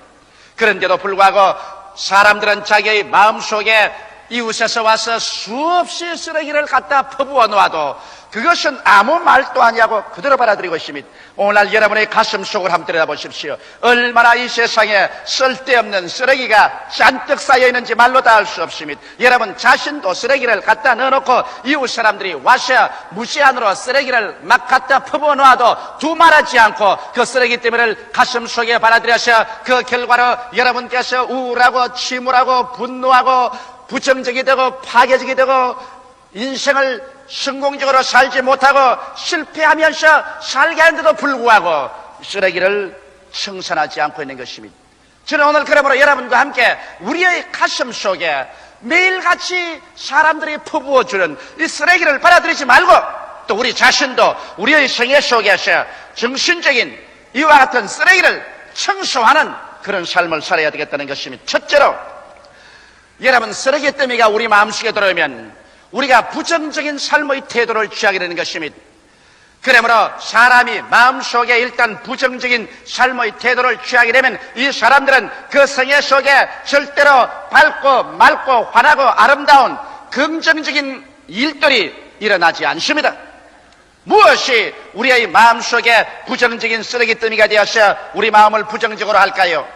그런데도 불구하고 사람들은 자기의 마음속에 이웃에서 와서 수없이 쓰레기를 갖다 퍼부어 놓아도 그것은 아무 말도 아니하고 그대로 받아들이고 있습니다. 오늘날 여러분의 가슴 속을 한번 들여다보십시오. 얼마나 이 세상에 쓸데없는 쓰레기가 잔뜩 쌓여있는지 말로 다 알 수 없습니다. 여러분 자신도 쓰레기를 갖다 넣어놓고 이웃 사람들이 와서 무시한으로 쓰레기를 막 갖다 퍼부어 놓아도 두말하지 않고 그 쓰레기 때문에 가슴 속에 받아들여서 그 결과로 여러분께서 우울하고 침울하고 분노하고 부정적이 되고 파괴적이 되고 인생을 성공적으로 살지 못하고 실패하면서 살게 하는데도 불구하고 쓰레기를 청산하지 않고 있는 것입니다. 저는 오늘 그러므로 여러분과 함께 우리의 가슴 속에 매일같이 사람들이 퍼부어주는 이 쓰레기를 받아들이지 말고 또 우리 자신도 우리의 생애 속에서 정신적인 이와 같은 쓰레기를 청소하는 그런 삶을 살아야 되겠다는 것입니다. 첫째로 여러분 쓰레기더미가 우리 마음속에 들어오면 우리가 부정적인 삶의 태도를 취하게 되는 것입니다. 그러므로 사람이 마음속에 일단 부정적인 삶의 태도를 취하게 되면 이 사람들은 그 생애 속에 절대로 밝고 맑고 환하고 아름다운 긍정적인 일들이 일어나지 않습니다. 무엇이 우리의 마음속에 부정적인 쓰레기더미가 되어서 우리 마음을 부정적으로 할까요?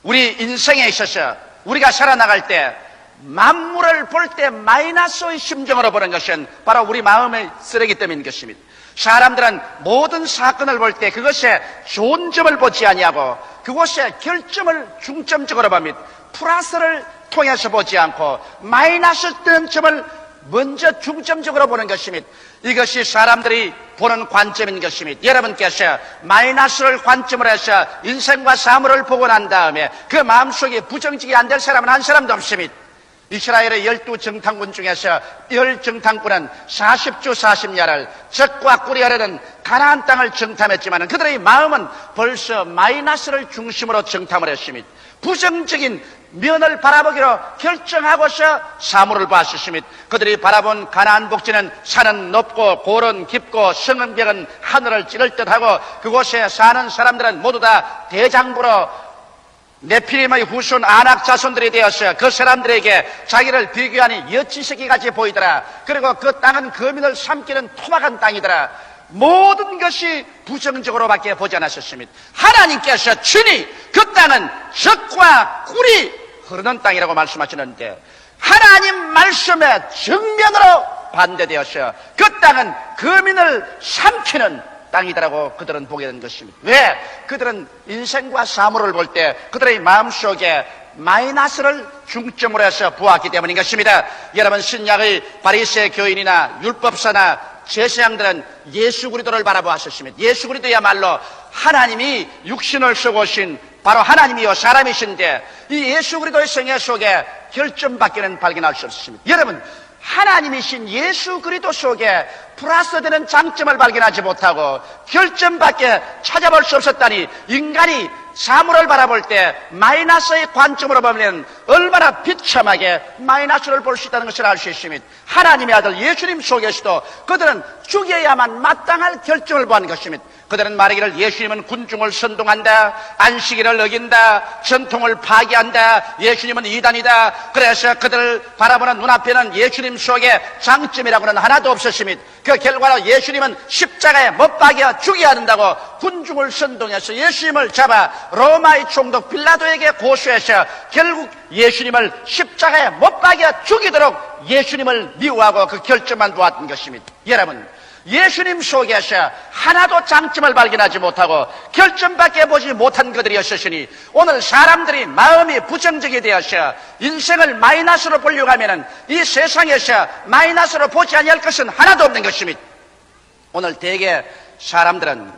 우리 인생에 있어서 우리가 살아나갈 때 만물을 볼 때 마이너스의 심정으로 보는 것은 바로 우리 마음의 쓰레기더미인 것입니다. 사람들은 모든 사건을 볼 때 그것에 좋은 점을 보지 아니하고 그것에 결점을 중점적으로 봅니다. 플러스를 통해서 보지 않고 마이너스 되는 점을 먼저 중점적으로 보는 것입니다. 이것이 사람들이 보는 관점인 것입니다. 여러분께서 마이너스를 관점으로 해서 인생과 사물을 보고 난 다음에 그 마음속에 부정적이 안 될 사람은 한 사람도 없습니다. 이스라엘의 12정탐군 중에서 10정탐군은 40주 40야를 적과 꿀이 흐르는 가나안 땅을 정탐했지만 그들의 마음은 벌써 마이너스를 중심으로 정탐을 했습니다. 부정적인 면을 바라보기로 결정하고서 사물을 봤습니다. 그들이 바라본 가나안 복지는 산은 높고 골은 깊고 성읍벽은 하늘을 찌를 듯하고 그곳에 사는 사람들은 모두 다 대장부로 네피림의 후손 아낙 자손들이 되어서 그 사람들에게 자기를 비교하니 여치새끼같이 보이더라. 그리고 그 땅은 거민을 삼키는 토막한 땅이더라. 모든 것이 부정적으로밖에 보지 않았습니다. 하나님께서 친히 그 땅은 적과 꿀이 흐르는 땅이라고 말씀하시는데 하나님 말씀에 정면으로 반대되어서 그 땅은 거민을 삼키는 땅이다라고 그들은 보게 된 것입니다. 왜? 그들은 인생과 사물을 볼 때 그들의 마음속에 마이너스를 중점으로 해서 보았기 때문인 것입니다. 여러분 신약의 바리새 교인이나 율법사나 제사장들은 예수 그리스도를 바라보았습니다. 예수 그리스도야말로 하나님이 육신을 쓰고 오신 바로 하나님이요 사람이신데 이 예수 그리스도의 생애 속에 결점밖에는 발견할 수 없습니다. 여러분 하나님이신 예수 그리스도 속에 플러스되는 장점을 발견하지 못하고 결점밖에 찾아볼 수 없었다니 인간이 사물을 바라볼 때 마이너스의 관점으로 보면 얼마나 비참하게 마이너스를 볼 수 있다는 것을 알 수 있습니다. 하나님의 아들 예수님 속에서도 그들은 죽여야만 마땅할 결정을 보한 것입니다. 그들은 말하기를 예수님은 군중을 선동한다, 안식일을 어긴다, 전통을 파괴한다, 예수님은 이단이다. 그래서 그들을 바라보는 눈앞에는 예수님 속에 장점이라고는 하나도 없었습니다. 그 결과로 예수님은 십자가에 못 박여 죽여야 한다고 군중을 선동해서 예수님을 잡아 로마의 총독 빌라도에게 고소해서 결국 예수님을 십자가에 못 박여 죽이도록 예수님을 미워하고 그 결점만 보았던 것입니다. 여러분, 예수님 속에서 하나도 장점을 발견하지 못하고 결점밖에 보지 못한 그들이었으니 오늘 사람들이 마음이 부정적이 되어서 인생을 마이너스로 보려고 하면 이 세상에서 마이너스로 보지 아니할 것은 하나도 없는 것입니다. 오늘 대개 사람들은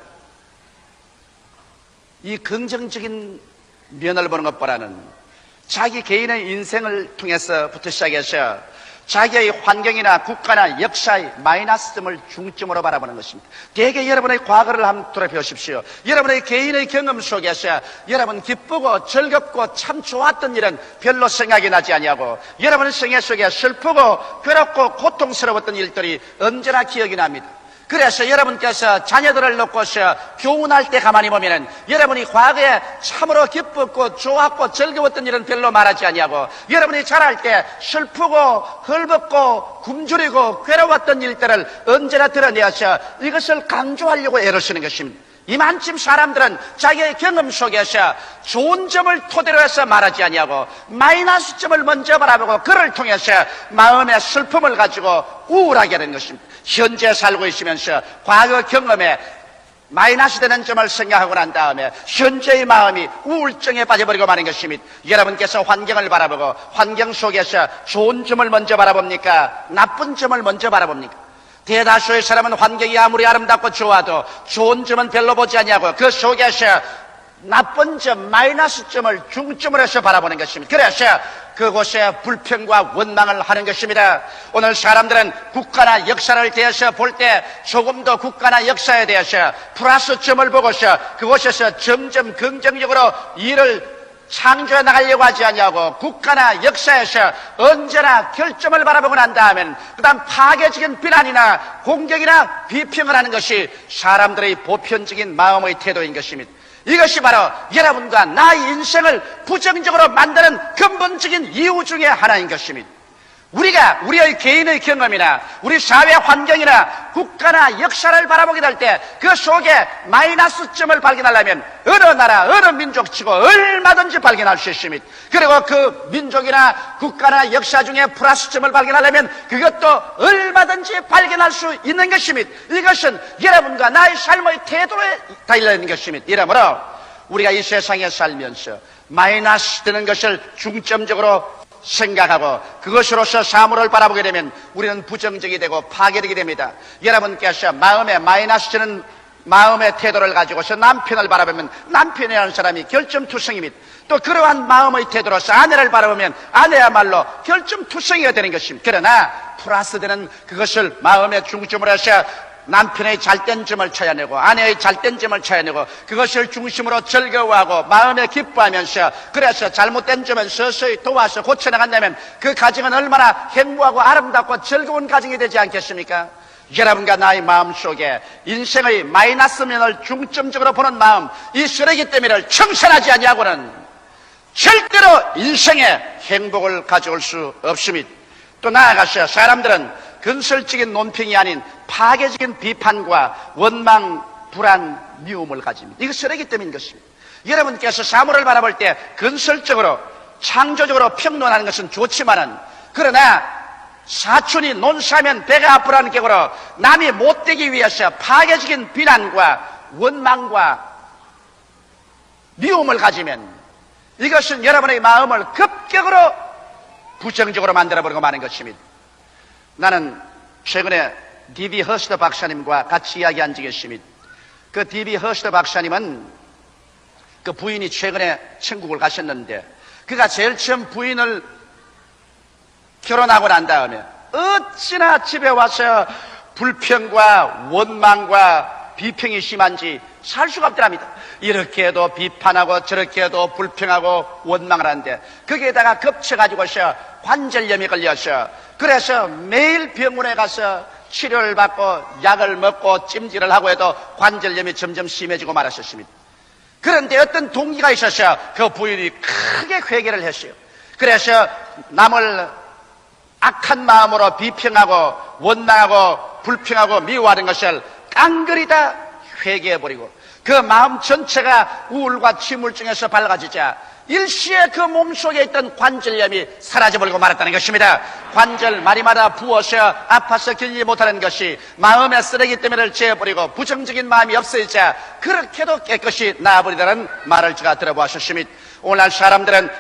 이 긍정적인 면을 보는 것보다는 자기 개인의 인생을 통해서부터 시작해서 자기의 환경이나 국가나 역사의 마이너스점을 중점으로 바라보는 것입니다. 대개 여러분의 과거를 한번 돌아보십시오. 여러분의 개인의 경험 속에서 여러분 기쁘고 즐겁고 참 좋았던 일은 별로 생각이 나지 아니하고 여러분의 생애 속에 슬프고 괴롭고 고통스러웠던 일들이 언제나 기억이 납니다. 그래서 여러분께서 자녀들을 놓고서 교훈할 때 가만히 보면은 여러분이 과거에 참으로 기뻤고 좋았고 즐거웠던 일은 별로 말하지 아니하고 여러분이 자랄 때 슬프고 헐벗고 굶주리고 괴로웠던 일들을 언제나 드러내어서 이것을 강조하려고 애를 쓰는 것입니다. 이만큼 사람들은 자기의 경험 속에서 좋은 점을 토대로 해서 말하지 아니하고 마이너스 점을 먼저 바라보고 그를 통해서 마음의 슬픔을 가지고 우울하게 되는 것입니다. 현재 살고 있으면서 과거 경험에 마이너스 되는 점을 생각하고 난 다음에 현재의 마음이 우울증에 빠져버리고 마는 것입니다. 여러분께서 환경을 바라보고 환경 속에서 좋은 점을 먼저 바라봅니까? 나쁜 점을 먼저 바라봅니까? 대다수의 사람은 환경이 아무리 아름답고 좋아도 좋은 점은 별로 보지 않냐고 그 속에서 나쁜 점, 마이너스 점을 중점으로 해서 바라보는 것입니다. 그래서 그곳에 불평과 원망을 하는 것입니다. 오늘 사람들은 국가나 역사를 대해서 볼 때 조금 더 국가나 역사에 대해서 플러스 점을 보고서 그곳에서 점점 긍정적으로 일을 창조해 나가려고 하지 않냐고 국가나 역사에서 언제나 결점을 바라보고 난 다음엔 그 다음 파괴적인 비난이나 공격이나 비평을 하는 것이 사람들의 보편적인 마음의 태도인 것입니다. 이것이 바로 여러분과 나의 인생을 부정적으로 만드는 근본적인 이유 중에 하나인 것입니다. 우리가 우리의 개인의 경험이나 우리 사회 환경이나 국가나 역사를 바라보게 될 때 그 속에 마이너스 점을 발견하려면 어느 나라, 어느 민족 치고 얼마든지 발견할 수 있습니다. 그리고 그 민족이나 국가나 역사 중에 플러스 점을 발견하려면 그것도 얼마든지 발견할 수 있는 것입니다. 이것은 여러분과 나의 삶의 태도에 달려있는 것입니다. 이러므로 우리가 이 세상에 살면서 마이너스 되는 것을 중점적으로 생각하고 그것으로서 사물을 바라보게 되면 우리는 부정적이 되고 파괴되게 됩니다. 여러분께서 마음에 마이너스 주는 마음의 태도를 가지고서 남편을 바라보면 남편이라는 사람이 결점투성입니다. 또 그러한 마음의 태도로서 아내를 바라보면 아내야말로 결점투성이가 되는 것입니다. 그러나 플러스 되는 그것을 마음의 중심으로 해서 남편의 잘된 점을 찾아내고 아내의 잘된 점을 찾아내고 그것을 중심으로 즐거워하고 마음에 기뻐하면서 그래서 잘못된 점은 서서히 도와서 고쳐나간다면 그 가정은 얼마나 행복하고 아름답고 즐거운 가정이 되지 않겠습니까? 여러분과 나의 마음속에 인생의 마이너스 면을 중점적으로 보는 마음, 이 쓰레기 더미를 청산하지 아니하고는 절대로 인생에 행복을 가져올 수 없습니다. 또 나아가서 사람들은 건설적인 논평이 아닌 파괴적인 비판과 원망, 불안, 미움을 가집니다. 이거 쓰레기 때문인 것입니다. 여러분께서 사물을 바라볼 때 건설적으로 창조적으로 평론하는 것은 좋지만은 그러나 사촌이 논사면 배가 아프라는 격으로 남이 못되기 위해서 파괴적인 비난과 원망과 미움을 가지면 이것은 여러분의 마음을 급격으로 부정적으로 만들어버리고 마는 것입니다. 나는 최근에 D.B. 허스터 박사님과 같이 이야기한 적이 있습니다. 그 D.B. 허스터 박사님은 그 부인이 최근에 천국을 가셨는데 그가 제일 처음 부인을 결혼하고 난 다음에 어찌나 집에 와서 불평과 원망과 비평이 심한지 살 수가 없더랍니다. 이렇게 해도 비판하고 저렇게 해도 불평하고 원망을 하는데 거기에다가 겹쳐가지고서 관절염이 걸려서 그래서 매일 병원에 가서 치료를 받고 약을 먹고 찜질을 하고 해도 관절염이 점점 심해지고 말았었습니다. 그런데 어떤 동기가 있어서 그 부인이 크게 회개를 했어요. 그래서 남을 악한 마음으로 비평하고 원망하고 불평하고 미워하는 것을 깡그리 다 회개해버리고 그 마음 전체가 우울과 침울증에서 밝아지자 일시에 그 몸속에 있던 관절염이 사라져버리고 말았다는 것입니다. 관절 마리마다 부어서 아파서 견디지 못하는 것이 마음의 쓰레기 때문에 재버리고 부정적인 마음이 없어지자 그렇게도 깨끗이 나아버리다는 말을 제가 들어보았습니다. 오늘날 사람들은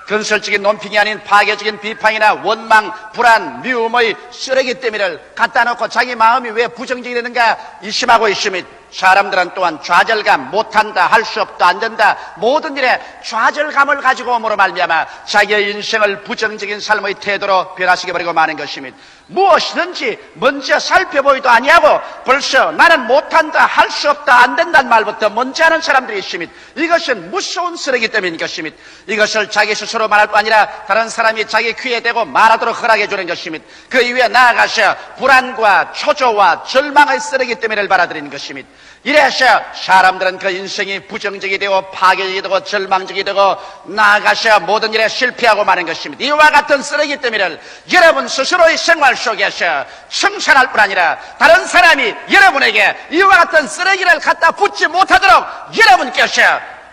건설적인 논평이 아닌 파괴적인 비판이나 원망, 불안, 미움의 쓰레기 때문에 갖다 놓고 자기 마음이 왜 부정적이 되는가 의심하고 있습니다. 사람들은 또한 좌절감, 못한다, 할 수 없다, 안 된다, 모든 일에 좌절감을 가지고 오므로 말미암아 자기의 인생을 부정적인 삶의 태도로 변화시켜버리고 마는 것입니다. 무엇이든지 먼저 살펴보기도 아니하고 벌써 나는 못한다, 할 수 없다, 안 된다는 말부터 먼저 하는 사람들이 있습니다. 이것은 무서운 쓰레기 때문인 것입니다. 이것을 자기 스스로 말할 뿐 아니라 다른 사람이 자기 귀에 대고 말하도록 허락해 주는 것입니다. 그 이후에 나아가서 불안과 초조와 절망의 쓰레기 때문에 받아들이는 것입니다. 이래서 사람들은 그 인생이 부정적이 되고 파괴적이 되고 절망적이 되고 나아가서 모든 일에 실패하고 마는 것입니다. 이와 같은 쓰레기 때문에 여러분 스스로의 생활 속에서 청산할 뿐 아니라 다른 사람이 여러분에게 이와 같은 쓰레기를 갖다 붙지 못하도록 여러분께서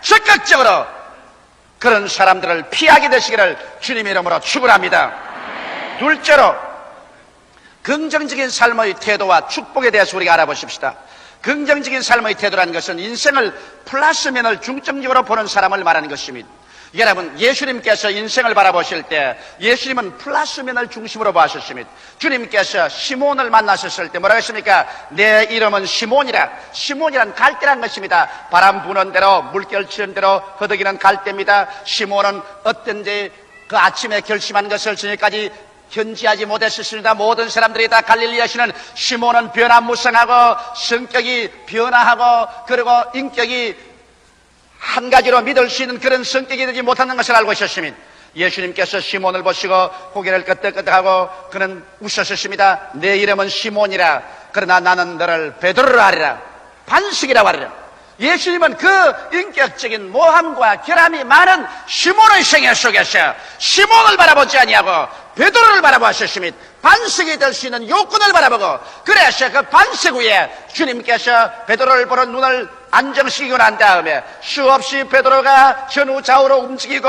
적극적으로 그런 사람들을 피하게 되시기를 주님의 이름으로 축원합니다. 둘째로 긍정적인 삶의 태도와 축복에 대해서 우리가 알아보십시다. 긍정적인 삶의 태도라는 것은 인생을 플러스면을 중점적으로 보는 사람을 말하는 것입니다. 여러분, 예수님께서 인생을 바라보실 때 예수님은 플러스면을 중심으로 보셨습니다. 주님께서 시몬을 만나셨을 때 뭐라고 했습니까? 내 이름은 시몬이라. 시몬이란 갈대란 것입니다. 바람 부는 대로 물결 치는 대로 허덕이는 갈대입니다. 시몬은 어떤지 그 아침에 결심한 것을 저녁까지 견지하지 못했습니다. 모든 사람들이 다 갈릴리 하시는 시몬은 변화무쌍하고 성격이 변화하고 그리고 인격이 한 가지로 믿을 수 있는 그런 성격이 되지 못하는 것을 알고 있었습니다. 예수님께서 시몬을 보시고 고개를 끄덕끄덕하고 그는 웃으셨습니다. 내 이름은 시몬이라. 그러나 나는 너를 베드로라 하리라. 반석이라고 하리라. 예수님은 그 인격적인 모함과 결함이 많은 시몬의 생애 속에서 시몬을 바라보지 아니하고 베드로를 바라보셨습니다. 반석이 될 수 있는 요건을 바라보고 그래서 그 반석 위에 주님께서 베드로를 보는 눈을 안정시키고 난 다음에 수없이 베드로가 전후 좌우로 움직이고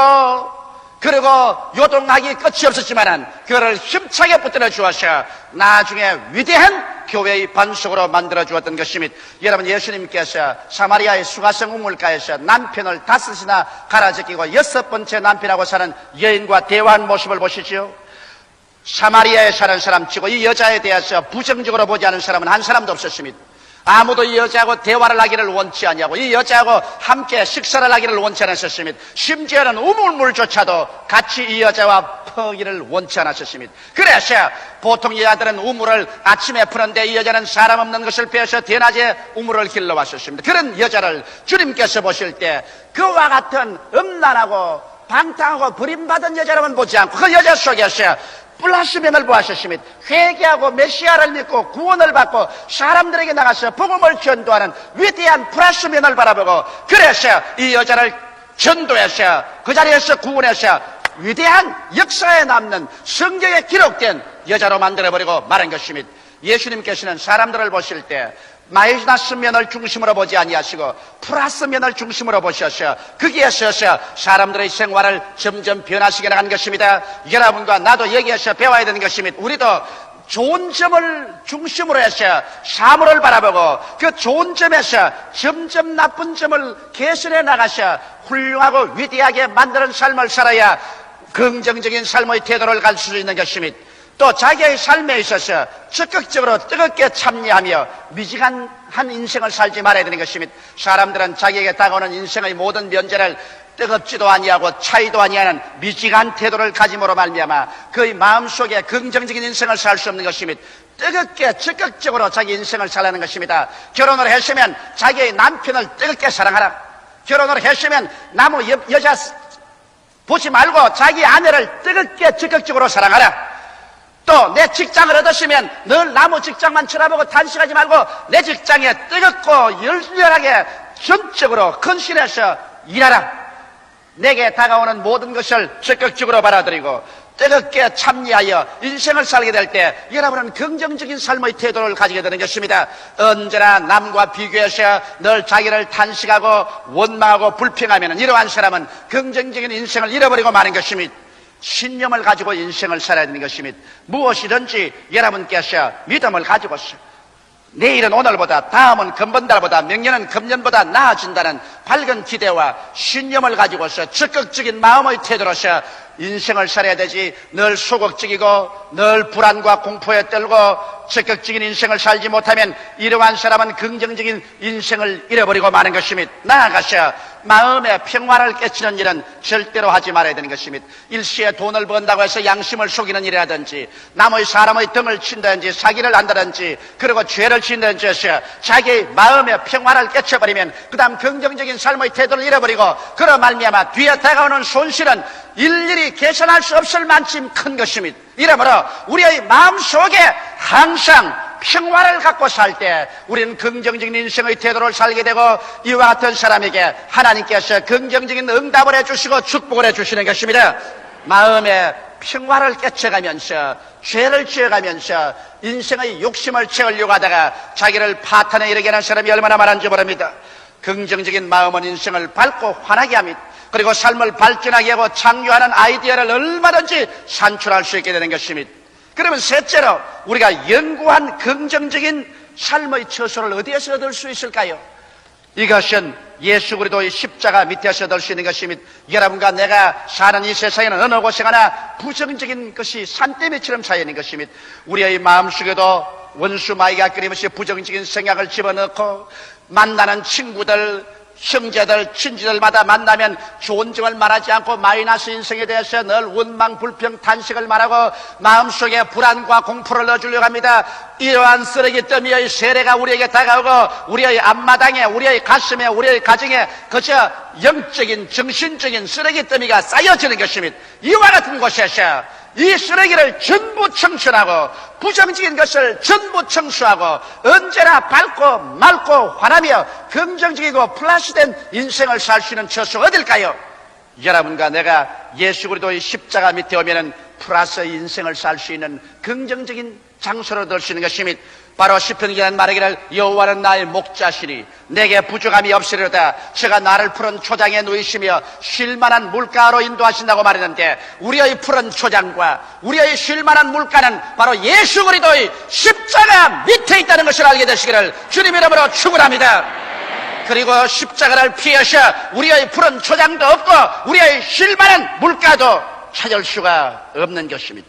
그리고 요동하기 끝이 없었지만은 그를 힘차게 붙들어 주어서 나중에 위대한 교회의 반석으로 만들어 주었던 것입니다. 여러분, 예수님께서 사마리아의 수가성 우물가에서 남편을 5이나 갈아제끼고 6번째 남편하고 사는 여인과 대화한 모습을 보시죠. 사마리아에 사는 사람 치고 이 여자에 대해서 부정적으로 보지 않은 사람은 한 사람도 없었습니다. 아무도 이 여자하고 대화를 하기를 원치 않냐고 이 여자하고 함께 식사를 하기를 원치 않았었습니다. 심지어는 우물물조차도 같이 이 여자와 퍼기를 원치 않았었습니다. 그래서 보통 여자들은 우물을 아침에 푸는데 이 여자는 사람 없는 것을 빼서 대낮에 우물을 길러왔었습니다. 그런 여자를 주님께서 보실 때 그와 같은 음란하고 방탕하고 버림받은 여자라면 보지 않고 그 여자 속에서 플러스면을 보았습니다. 회개하고 메시아를 믿고 구원을 받고 사람들에게 나가서 복음을 전도하는 위대한 플러스면을 바라보고 그래서 이 여자를 전도해서 그 자리에서 구원해서 위대한 역사에 남는 성경에 기록된 여자로 만들어버리고 말한 것입니다. 예수님께서는 사람들을 보실 때 마이너스 면을 중심으로 보지 아니하시고 플러스 면을 중심으로 보셔서 거기에 서서 사람들의 생활을 점점 변화시켜 나간 것입니다. 여러분과 나도 여기에서 배워야 되는 것입니다. 우리도 좋은 점을 중심으로 해서 사물을 바라보고 그 좋은 점에서 점점 나쁜 점을 개선해 나가서 훌륭하고 위대하게 만드는 삶을 살아야 긍정적인 삶의 태도를 갈 수 있는 것입니다. 또 자기의 삶에 있어서 적극적으로 뜨겁게 참여하며 미지근한 인생을 살지 말아야 되는 것입니다. 사람들은 자기에게 다가오는 인생의 모든 면제를 뜨겁지도 아니하고 차이도 아니하는 미지근한 태도를 가짐으로 말미암아 그의 마음속에 긍정적인 인생을 살 수 없는 것이며 뜨겁게 적극적으로 자기 인생을 살라는 것입니다. 결혼을 했으면 자기의 남편을 뜨겁게 사랑하라. 결혼을 했으면 남의 여자 보지 말고 자기 아내를 뜨겁게 적극적으로 사랑하라. 또 내 직장을 얻었으면 늘 남의 직장만 쳐다보고 단식하지 말고 내 직장에 뜨겁고 열렬하게 전적으로 헌신해서 일하라. 내게 다가오는 모든 것을 적극적으로 받아들이고 뜨겁게 참여하여 인생을 살게 될 때 여러분은 긍정적인 삶의 태도를 가지게 되는 것입니다. 언제나 남과 비교해서 늘 자기를 탄식하고 원망하고 불평하면 이러한 사람은 긍정적인 인생을 잃어버리고 마는 것입니다. 신념을 가지고 인생을 살아야 되는 것입니다. 무엇이든지 여러분께서 믿음을 가지고서 내일은 오늘보다, 다음은 금번달보다,明년은 금년보다 나아진다는 밝은 기대와 신념을 가지고서 적극적인 마음의 태도로서 인생을 살아야 되지, 늘 소극적이고 늘 불안과 공포에 떨고 적극적인 인생을 살지 못하면 이러한 사람은 긍정적인 인생을 잃어버리고 마는 것입니다. 나아가서 마음의 평화를 깨치는 일은 절대로 하지 말아야 되는 것입니다. 일시에 돈을 번다고 해서 양심을 속이는 일이라든지 남의 사람의 등을 친다든지 사기를 한다든지 그리고 죄를 짓는다든지 해서 자기 마음의 평화를 깨쳐버리면 그 다음 긍정적인 삶의 태도를 잃어버리고 그러 말미암아 뒤에 다가오는 손실은 일일이 계산할 수 없을 만큼 큰 것입니다. 이러므로 우리의 마음속에 항상 평화를 갖고 살 때 우리는 긍정적인 인생의 태도를 살게 되고 이와 같은 사람에게 하나님께서 긍정적인 응답을 해주시고 축복을 해주시는 것입니다. 마음에 평화를 깨쳐가면서 죄를 지어가면서 인생의 욕심을 채우려고 하다가 자기를 파탄에 이르게 하는 사람이 얼마나 많은지 모릅니다. 긍정적인 마음은 인생을 밝고 환하게 합니다. 그리고 삶을 발전하게 하고 창조하는 아이디어를 얼마든지 산출할 수 있게 되는 것입니다. 그러면 셋째로 우리가 연구한 긍정적인 삶의 처소를 어디에서 얻을 수 있을까요? 이것은 예수 그리스도의 십자가 밑에서 얻을 수 있는 것입니다. 여러분과 내가 사는 이 세상에는 어느 곳에 가나 부정적인 것이 산더미처럼 쌓여 있는 것입니다. 우리의 마음속에도 원수 마귀가 끊임없이 부정적인 생각을 집어넣고 만나는 친구들, 형제들, 친지들마다 만나면 좋은 점을 말하지 않고 마이너스 인생에 대해서 늘 원망, 불평, 탄식을 말하고 마음속에 불안과 공포를 넣어주려고 합니다. 이러한 쓰레기 더미의 세례가 우리에게 다가오고 우리의 앞마당에, 우리의 가슴에, 우리의 가정에 그저 영적인, 정신적인 쓰레기 더미가 쌓여지는 것입니다. 이와 같은 곳에서 이 쓰레기를 전부 청소하고 부정적인 것을 전부 청소하고 언제나 밝고 맑고 환하며 긍정적이고 플러스된 인생을 살 수 있는 처소가 어딜까요? 여러분과 내가 예수 그리스도의 십자가 밑에 오면은 플러스 인생을 살 수 있는 긍정적인 장소로 될 수 있는 것입니다. 바로 시편에 기록한 말하기를 여호와는 나의 목자시니 내게 부족함이 없으리로다. 저가 나를 푸른 초장에 누이시며 쉴만한 물가로 인도하신다고 말했는데 우리의 푸른 초장과 우리의 쉴만한 물가는 바로 예수 그리스도의 십자가 밑에 있다는 것을 알게 되시기를 주님 이름으로 축원합니다. 그리고 십자가를 피하셔 우리의 푸른 초장도 없고 우리의 쉴만한 물가도 찾을 수가 없는 것입니다.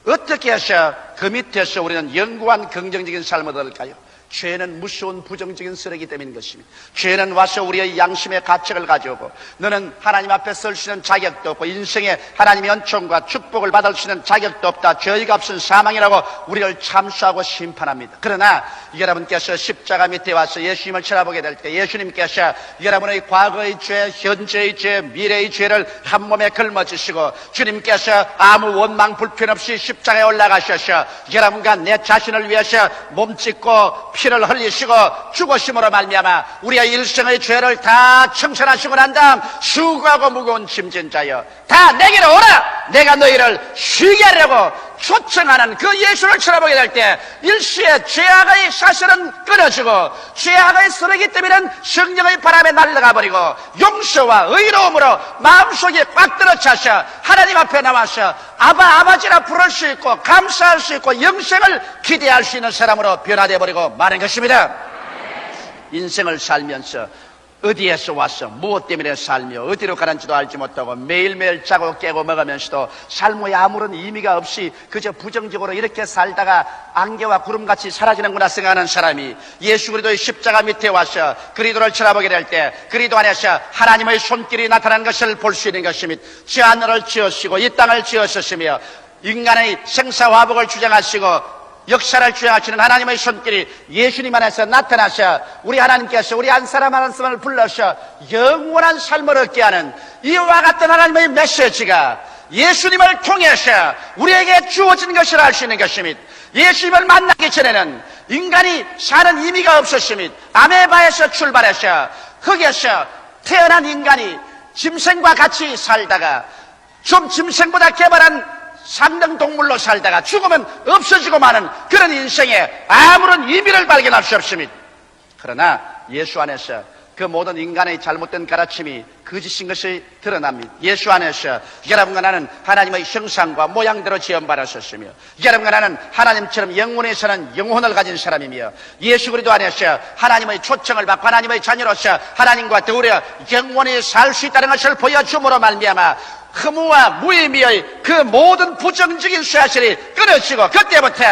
어떻게 해서 그 밑에서 우리는 영구한 긍정적인 삶을 얻을까요? 죄는 무서운 부정적인 쓰레기 때문인 것입니다. 죄는 와서 우리의 양심의 가책을 가져오고 너는 하나님 앞에 설 수 있는 자격도 없고 인생에 하나님의 은총과 축복을 받을 수 있는 자격도 없다. 죄가 없은 사망이라고 우리를 참수하고 심판합니다. 그러나 여러분께서 십자가 밑에 와서 예수님을 쳐다보게 될 때 예수님께서 여러분의 과거의 죄, 현재의 죄, 미래의 죄를 한 몸에 걸머지시고 주님께서 아무 원망 불편 없이 십자가에 올라가셔서 여러분과 내 자신을 위해서 몸짓고 피를 흘리시고 죽으심으로 말미암아 우리의 일생의 죄를 다 청산하시고 난 다음 수고하고 무거운 짐진 자여 다 내게로 오라. 내가 너희를 쉬게 하려고 초청하는 그 예수를 쳐다보게 될 때 일시에 죄악의 사슬은 끊어지고 죄악의 쓰레기 때문에는 성령의 바람에 날아가 버리고 용서와 의로움으로 마음속에 꽉 들어차서 하나님 앞에 나와서 아버지라 부를 수 있고 감사할 수 있고 영생을 기대할 수 있는 사람으로 변화되어 버리고 마는 것입니다. 인생을 살면서 어디에서 와서 무엇 때문에 살며 어디로 가는지도 알지 못하고 매일매일 자고 깨고 먹으면서도 삶의 아무런 의미가 없이 그저 부정적으로 이렇게 살다가 안개와 구름같이 사라지는구나 생각하는 사람이 예수 그리스도의 십자가 밑에 와서 그리스도를 쳐다보게 될 때 그리스도 안에서 하나님의 손길이 나타난 것을 볼 수 있는 것입니다. 저 하늘을 지으시고 이 땅을 지으셨으며 인간의 생사화복을 주장하시고 역사를 주장하시는 하나님의 손길이 예수님 안에서 나타나셔 우리 하나님께서 우리 한 사람 한 사람을 불러서 영원한 삶을 얻게 하는 이와 같은 하나님의 메시지가 예수님을 통해서 우리에게 주어진 것을 알 수 있는 것입니다. 예수님을 만나기 전에는 인간이 사는 의미가 없었습니다. 아메바에서 출발해서 흙에서 태어난 인간이 짐승과 같이 살다가 좀 짐승보다 개발한 상등 동물로 살다가 죽으면 없어지고 마는 그런 인생에 아무런 의미를 발견할 수 없습니다. 그러나 예수 안에서 그 모든 인간의 잘못된 가르침이 거짓인 것이 드러납니다. 예수 안에서 여러분과 나는 하나님의 형상과 모양대로 지음받았었으며 여러분과 나는 하나님처럼 영원히 사는 영혼을 가진 사람이며 예수 그리스도 안에서 하나님의 초청을 받고 하나님의 자녀로서 하나님과 더불어 영원히 살 수 있다는 것을 보여줌으로 말미암아 허무와 무의미의 그 모든 부정적인 사실이 끊어지고 그때부터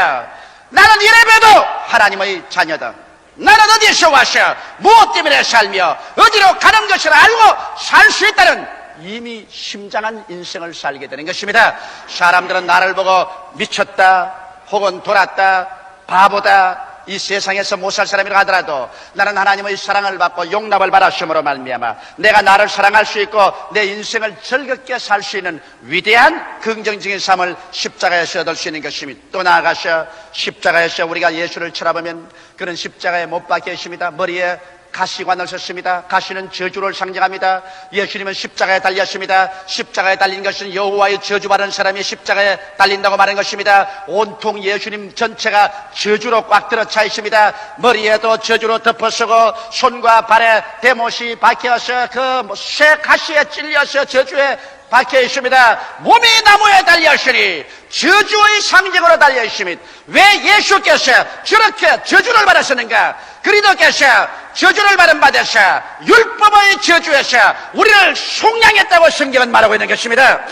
나는 이래봬도 하나님의 자녀다. 나는 어디서 와서 무엇 때문에 살며 어디로 가는 것을 알고 살 수 있다는 이미 심장한 인생을 살게 되는 것입니다. 사람들은 나를 보고 미쳤다 혹은 돌았다 바보다 이 세상에서 못 살 사람이라 하더라도 나는 하나님의 사랑을 받고 용납을 받았음으로 말미암아 내가 나를 사랑할 수 있고 내 인생을 즐겁게 살 수 있는 위대한 긍정적인 삶을 십자가에서 얻을 수 있는 것입니다. 또 나아가서 십자가에서 우리가 예수를 쳐다보면 그는 십자가에 못 박혀 있습니다. 머리에 가시관을 썼습니다. 가시는 저주를 상징합니다. 예수님은 십자가에 달렸습니다. 십자가에 달린 것은 여호와의 저주받은 사람이 십자가에 달린다고 말하는 것입니다. 온통 예수님 전체가 저주로 꽉 들어차 있습니다. 머리에도 저주로 덮어쓰고 손과 발에 대못이 박혀서 그 쇠 가시에 찔려서 저주에 박혀 있습니다. 몸이 나무에 달려 있으니 저주의 상징으로 달려 있습니다. 왜 예수께서 저렇게 저주를 받았었는가? 그리스도께서 저주를 받은 바에서 율법의 저주에서 우리를 속량했다고 성경은 말하고 있는 것입니다.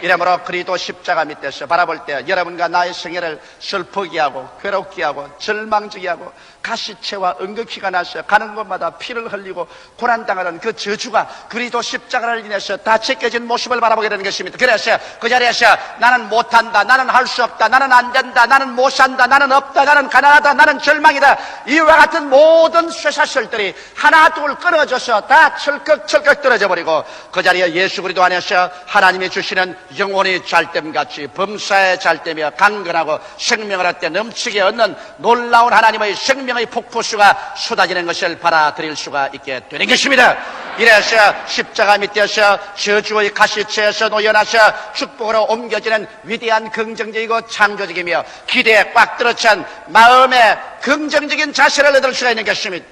이러므로 그리스도 십자가 밑에서 바라볼 때 여러분과 나의 생애를 슬프게 하고 괴롭게 하고 절망지게 하고 가시체와 응급기가 나서 가는 곳마다 피를 흘리고 고난당하는 그 저주가 그리스도 십자가를 인해서 다 제껴진 모습을 바라보게 되는 것입니다. 그래서 그 자리에서 나는 못한다, 나는 할 수 없다, 나는 안 된다, 나는 못 산다, 나는 없다, 나는 가난하다, 나는 절망이다, 이와 같은 모든 쇠사슬들이 하나 둘 끊어져서 다 철컥철컥 떨어져 버리고 그 자리에 예수 그리스도 안에서 하나님이 주시는 영혼이 잘됨같이 범사에 잘되며 강건하고 생명을 얻되 넘치게 얻는 놀라운 하나님의 생명의 폭포수가 쏟아지는 것을 받아들일 수가 있게 되는 것입니다. 이래서 십자가 밑에서 저주의 가시체에서 놓여나서 축복으로 옮겨지는 위대한 긍정적이고 창조적이며 기대에 꽉 들어찬 마음의 긍정적인 자세를 얻을 수가 있는 것입니다.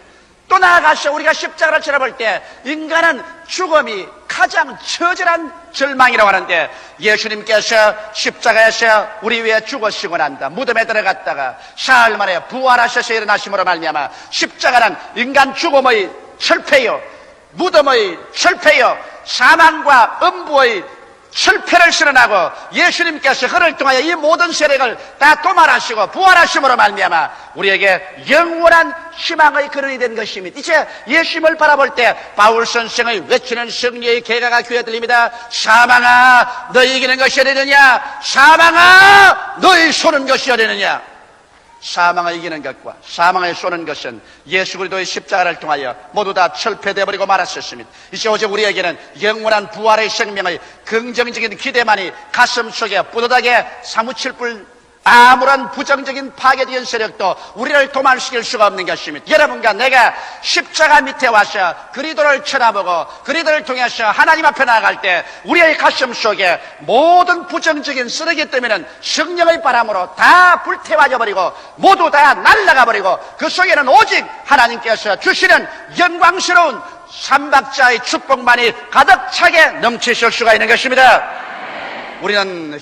또 나아가서 우리가 십자가를 쳐다볼 때 인간은 죽음이 가장 처절한 절망이라고 하는데 예수님께서 십자가에서 우리 위해 죽으시고 난다 무덤에 들어갔다가 사흘 만에 부활하셔서 일어나심으로 말미암아 십자가는 인간 죽음의 철폐요, 무덤의 철폐요, 사망과 음부의 철폐를 실현하고 예수님께서 그를 통하여 이 모든 세력을 다 도말하시고 부활하심으로 말미암아 우리에게 영원한 희망의 근원이 된 것입니다. 이제 예수님을 바라볼 때 바울 선생의 외치는 승리의 개가가 귀에 들립니다. 사망아 너희 이기는 것이 어디느냐, 사망아 너희 쏘는 것이 어디느냐. 사망을 이기는 것과 사망을 쏘는 것은 예수 그리스도의 십자가를 통하여 모두 다 철폐되어 버리고 말았었습니다. 이제 오직 우리에게는 영원한 부활의 생명의 긍정적인 기대만이 가슴 속에 뿌듯하게 사무칠 뿐 아무런 부정적인 파괴적인 세력도 우리를 도망시킬 수가 없는 것입니다. 여러분과 내가 십자가 밑에 와서 그리스도를 쳐다보고 그리스도를 통해서 하나님 앞에 나아갈 때 우리의 가슴 속에 모든 부정적인 쓰레기 때문에는 성령의 바람으로 다 불태워져 버리고 모두 다 날아가 버리고 그 속에는 오직 하나님께서 주시는 영광스러운 삼박자의 축복만이 가득 차게 넘치실 수가 있는 것입니다. 우리는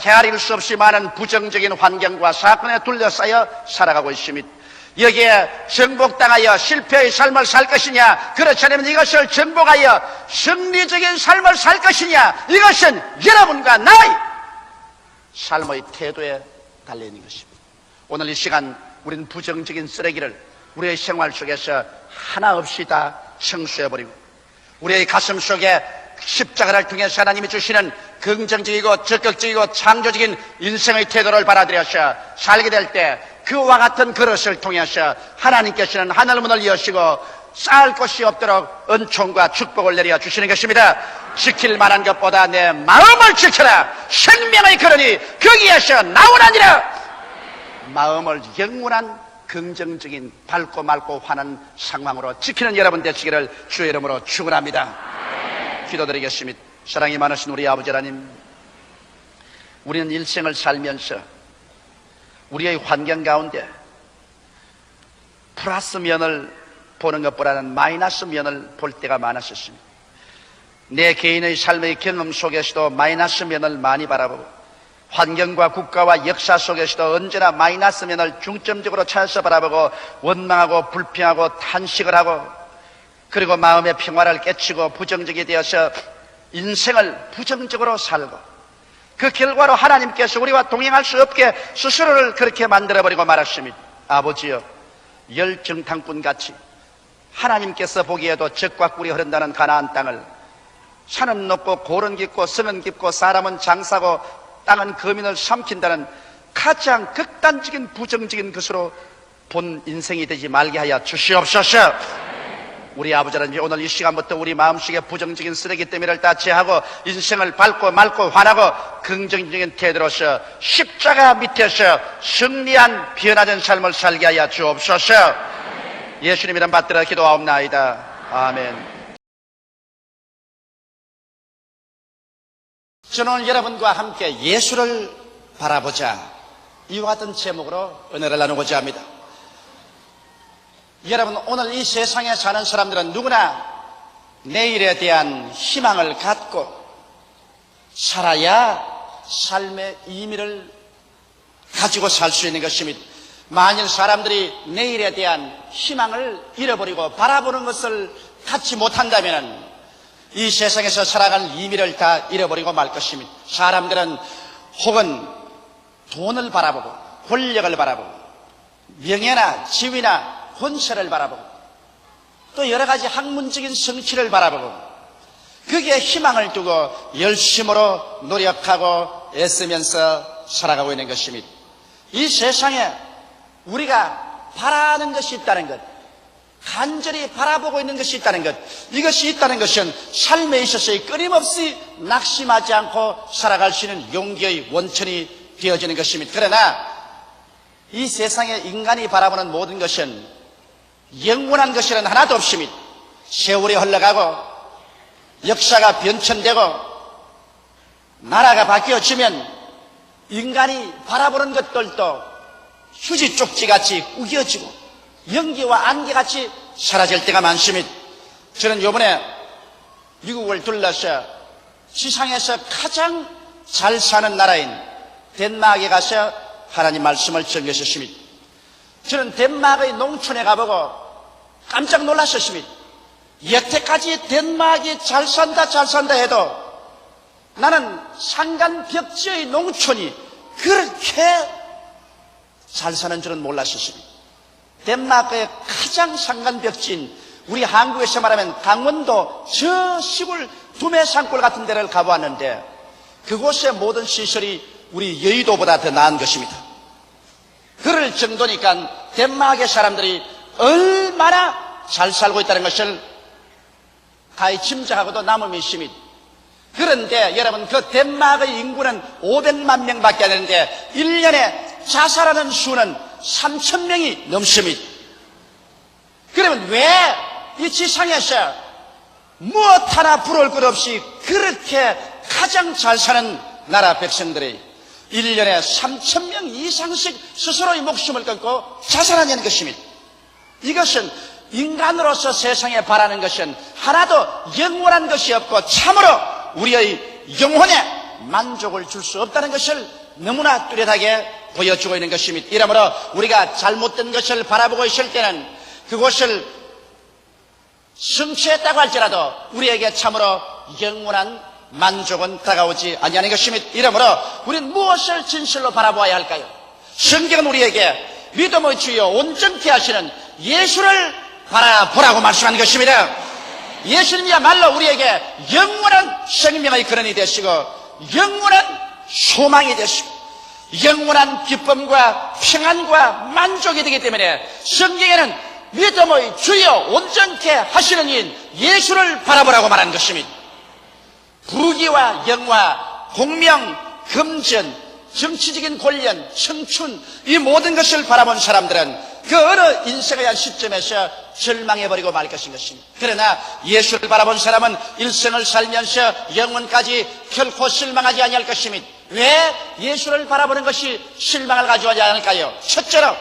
헤아릴 수 없이 많은 부정적인 환경과 사건에 둘러싸여 살아가고 있습니다. 여기에 정복당하여 실패의 삶을 살 것이냐, 그렇지 않으면 이것을 정복하여 승리적인 삶을 살 것이냐, 이것은 여러분과 나의 삶의 태도에 달려있는 것입니다. 오늘 이 시간 우리는 부정적인 쓰레기를 우리의 생활 속에서 하나 없이 다 청소해버리고, 우리의 가슴 속에 십자가를 통해서 하나님이 주시는 긍정적이고 적극적이고 창조적인 인생의 태도를 받아들여서 살게 될 때, 그와 같은 그릇을 통해서 하나님께서는 하늘문을 여시고 쌓을 곳이 없도록 은총과 축복을 내려 주시는 것입니다. 지킬 만한 것보다 내 마음을 지켜라. 생명의 근원이 거기에서 나오나니라. 마음을 영원한 긍정적인 밝고 맑고 환한 상황으로 지키는 여러분 되시기를 주의 이름으로 축원합니다. 기도드리겠습니다. 사랑이 많으신 우리 아버지 하나님, 우리는 일생을 살면서 우리의 환경 가운데 플러스 면을 보는 것보다는 마이너스 면을 볼 때가 많았었습니다. 내 개인의 삶의 경험 속에서도 마이너스 면을 많이 바라보고, 환경과 국가와 역사 속에서도 언제나 마이너스 면을 중점적으로 찾아서 바라보고, 원망하고 불평하고 탄식을 하고, 그리고 마음의 평화를 깨치고 부정적이 되어서 인생을 부정적으로 살고, 그 결과로 하나님께서 우리와 동행할 수 없게 스스로를 그렇게 만들어버리고 말았습니다. 아버지여, 열정탐꾼같이 하나님께서 보기에도 적과 꿀이 흐른다는 가나안 땅을, 산은 높고 고른 깊고 성은 깊고 사람은 장사고 땅은 거민을 삼킨다는 가장 극단적인 부정적인 것으로 본 인생이 되지 말게 하여 주시옵소서. 우리 아버지는 오늘 이 시간부터 우리 마음속에 부정적인 쓰레기 더미를 다 제하고 인생을 밝고 맑고 환하고 긍정적인 태도로서 십자가 밑에서 승리한 변화된 삶을 살게 하여 주옵소서. 예수님 이름 받들어 기도하옵나이다. 아멘. 저는 여러분과 함께 예수를 바라보자, 이와 같은 제목으로 은혜를 나누고자 합니다. 여러분, 오늘 이 세상에 사는 사람들은 누구나 내일에 대한 희망을 갖고 살아야 삶의 의미를 가지고 살 수 있는 것입니다. 만일 사람들이 내일에 대한 희망을 잃어버리고 바라보는 것을 갖지 못한다면 이 세상에서 살아가는 의미를 다 잃어버리고 말 것입니다. 사람들은 혹은 돈을 바라보고 권력을 바라보고 명예나 지위나 권세를 바라보고 또 여러 가지 학문적인 성취를 바라보고 거기에 희망을 두고 열심으로 노력하고 애쓰면서 살아가고 있는 것입니다. 이 세상에 우리가 바라는 것이 있다는 것, 간절히 바라보고 있는 것이 있다는 것, 이것이 있다는 것은 삶에 있어서의 끊임없이 낙심하지 않고 살아갈 수 있는 용기의 원천이 되어지는 것입니다. 그러나 이 세상에 인간이 바라보는 모든 것은 영원한 것이란 하나도 없습니다. 세월이 흘러가고 역사가 변천되고 나라가 바뀌어지면 인간이 바라보는 것들도 휴지 쪽지같이 우겨지고 연기와 안개같이 사라질 때가 많습니다. 저는 이번에 미국을 둘러서 세상에서 가장 잘 사는 나라인 덴마크에 가서 하나님 말씀을 전했습니다. 저는 덴마크의 농촌에 가보고 깜짝 놀랐었습니다. 여태까지 덴마크이 잘 산다 해도 나는 산간 벽지의 농촌이 그렇게 잘 사는 줄은 몰랐었습니다. 덴마크의 가장 산간 벽지인 우리 한국에서 말하면 강원도 저 시골 두메산골 같은 데를 가보았는데 그곳의 모든 시설이 우리 여의도보다 더 나은 것입니다. 그럴 정도니까 덴마크의 사람들이 얼마나 잘 살고 있다는 것을 가히 짐작하고도 남을 믿습니다. 그런데 여러분, 그 덴마크의 인구는 500만 명밖에 안 되는데 1년에 자살하는 수는 3,000명이 넘습니다. 그러면 왜 이 지상에서 무엇 하나 부러울 것 없이 그렇게 가장 잘 사는 나라 백성들이 1년에 3,000명 이상씩 스스로의 목숨을 끊고 자살하냐는 것입니다. 이것은 인간으로서 세상에 바라는 것은 하나도 영원한 것이 없고 참으로 우리의 영혼에 만족을 줄 수 없다는 것을 너무나 뚜렷하게 보여주고 있는 것입니다. 이러므로 우리가 잘못된 것을 바라보고 있을 때는 그것을 성취했다고 할지라도 우리에게 참으로 영원한 만족은 다가오지 아니하는 것입니다. 이러므로 우리는 무엇을 진실로 바라보아야 할까요? 성경은 우리에게 믿음의 주여 온전케 하시는 예수를 바라보라고 말씀하는 것입니다. 예수님이야말로 우리에게 영원한 생명의 근원이 되시고 영원한 소망이 되시고 영원한 기쁨과 평안과 만족이 되기 때문에 성경에는 믿음의 주여 온전케 하시는 인 예수를 바라보라고 말하는 것입니다. 부귀와 영화, 공명, 금전, 정치적인 권력, 청춘 이 모든 것을 바라본 사람들은 그 어느 인생의 한 시점에서 절망해버리고 말 것입니다. 그러나 예수를 바라본 사람은 일생을 살면서 영원까지 결코 실망하지 아니할 것입니다. 왜 예수를 바라보는 것이 실망을 가져오지 않을까요? 첫째로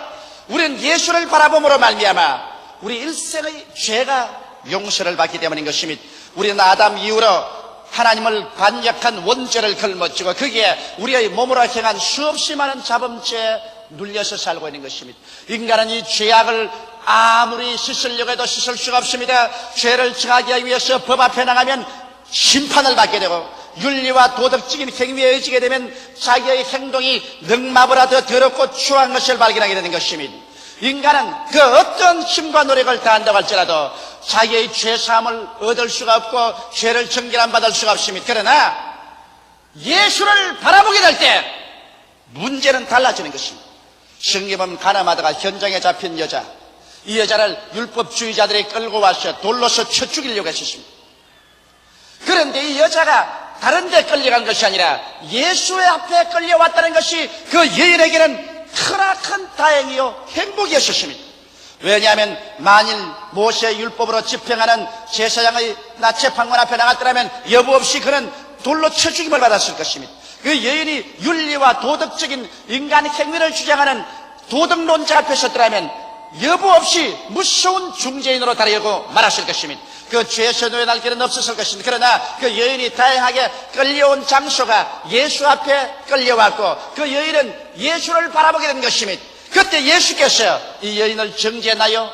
우리는 예수를 바라봄으로 말미암아 우리 일생의 죄가 용서를 받기 때문인 것입니다. 우리는 아담 이후로 하나님을 반역한 원죄를 걸머쥐고 거기에 우리의 몸으로 행한 수없이 많은 자범죄에 눌려서 살고 있는 것입니다. 인간은 이 죄악을 아무리 씻으려고 해도 씻을 수가 없습니다. 죄를 정하기 위해서 법 앞에 나가면 심판을 받게 되고 윤리와 도덕적인 행위에 의지게 되면 자기의 행동이 늑마보다 더 더럽고 추한 것을 발견하게 되는 것입니다. 인간은 그 어떤 힘과 노력을 다한다고 할지라도 자기의 죄사함을 얻을 수가 없고 죄를 정결함 받을 수가 없습니다. 그러나 예수를 바라보게 될 때 문제는 달라지는 것입니다. 성경에 보면 가나마다가 현장에 잡힌 여자, 이 여자를 율법주의자들이 끌고 와서 돌로서 쳐 죽이려고 했었습니다. 그런데 이 여자가 다른 데 끌려간 것이 아니라 예수의 앞에 끌려왔다는 것이 그 여인에게는 크나큰 다행이요 행복이었습니다. 왜냐하면 만일 모세의 율법으로 집행하는 제사장의 재판관 앞에 나갔더라면 여부 없이 그는 돌로 쳐 죽임을 받았을 것입니다. 그 여인이 윤리와 도덕적인 인간 행위를 주장하는 도덕론자 앞에 섰더라면 여부 없이 무서운 중재인으로 다루고 말았을 것입니다. 그 죄에서 놓여날 길은 없었을 것입니다. 그러나 그 여인이 다행하게 끌려온 장소가 예수 앞에 끌려왔고 그 여인은 예수를 바라보게 된 것입니다. 그때 예수께서 이 여인을 정죄했나요?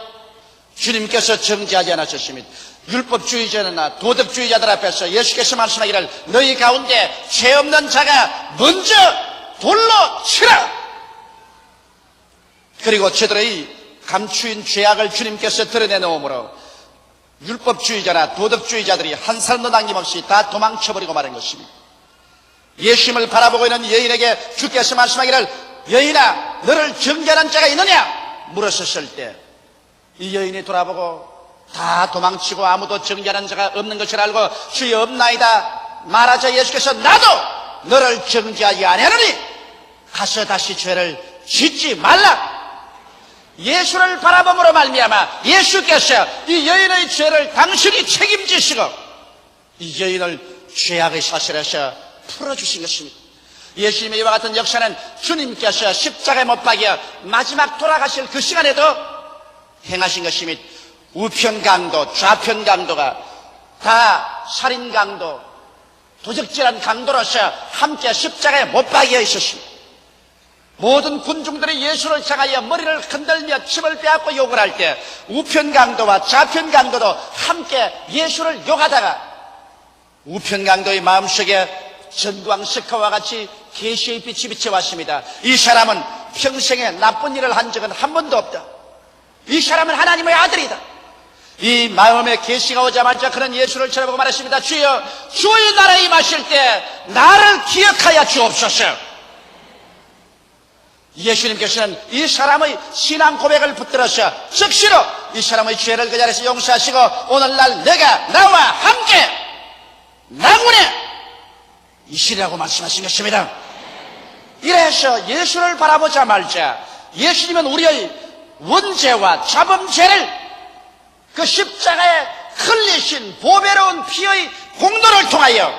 주님께서 정죄하지 않으셨습니다. 율법주의자나 도덕주의자들 앞에서 예수께서 말씀하기를 너희 가운데 죄 없는 자가 먼저 돌로 치라. 그리고 저들의 감추인 죄악을 주님께서 드러내놓으므로 율법주의자나 도덕주의자들이 한 사람도 남김없이 다 도망쳐버리고 마는 것입니다. 예수님을 바라보고 있는 여인에게 주께서 말씀하기를 여인아 너를 정죄하는 자가 있느냐 물었을 때 이 여인이 돌아보고 다 도망치고 아무도 정죄하는 자가 없는 것을 알고 주여 없나이다 말하자 예수께서 나도 너를 정죄하지 아니하노니 가서 다시 죄를 짓지 말라. 예수를 바라봄으로 말미암아 예수께서 이 여인의 죄를 당신이 책임지시고 이 여인을 죄악의 사슬에서 풀어주신 것입니다. 예수님의 이와 같은 역사는 주님께서 십자가에 못 박여 마지막 돌아가실 그 시간에도 행하신 것입니다. 우편 강도, 좌편 강도가 다 살인 강도, 도적질한 강도로서 함께 십자가에 못 박여 있었습니다. 모든 군중들이 예수를 향하여 머리를 흔들며 침을 빼앗고 욕을 할 때 우편 강도와 좌편 강도도 함께 예수를 욕하다가 우편 강도의 마음속에 전광석화와 같이 계시의 빛이 비춰왔습니다. 이 사람은 평생에 나쁜 일을 한 적은 한 번도 없다. 이 사람은 하나님의 아들이다. 이 마음에 계시가 오자마자 그는 예수를 쳐다보고 말했습니다. 주여 주의 나라에 임하실 때 나를 기억하여 주옵소서. 예수님께서는 이 사람의 신앙 고백을 붙들어서 즉시로 이 사람의 죄를 그 자리에서 용서하시고 오늘날 내가 나와 함께 나군에 이시라고 말씀하신 것입니다. 이래서 예수를 바라보자 말자 예수님은 우리의 원죄와 자범죄를 그 십자가에 흘리신 보배로운 피의 공로를 통하여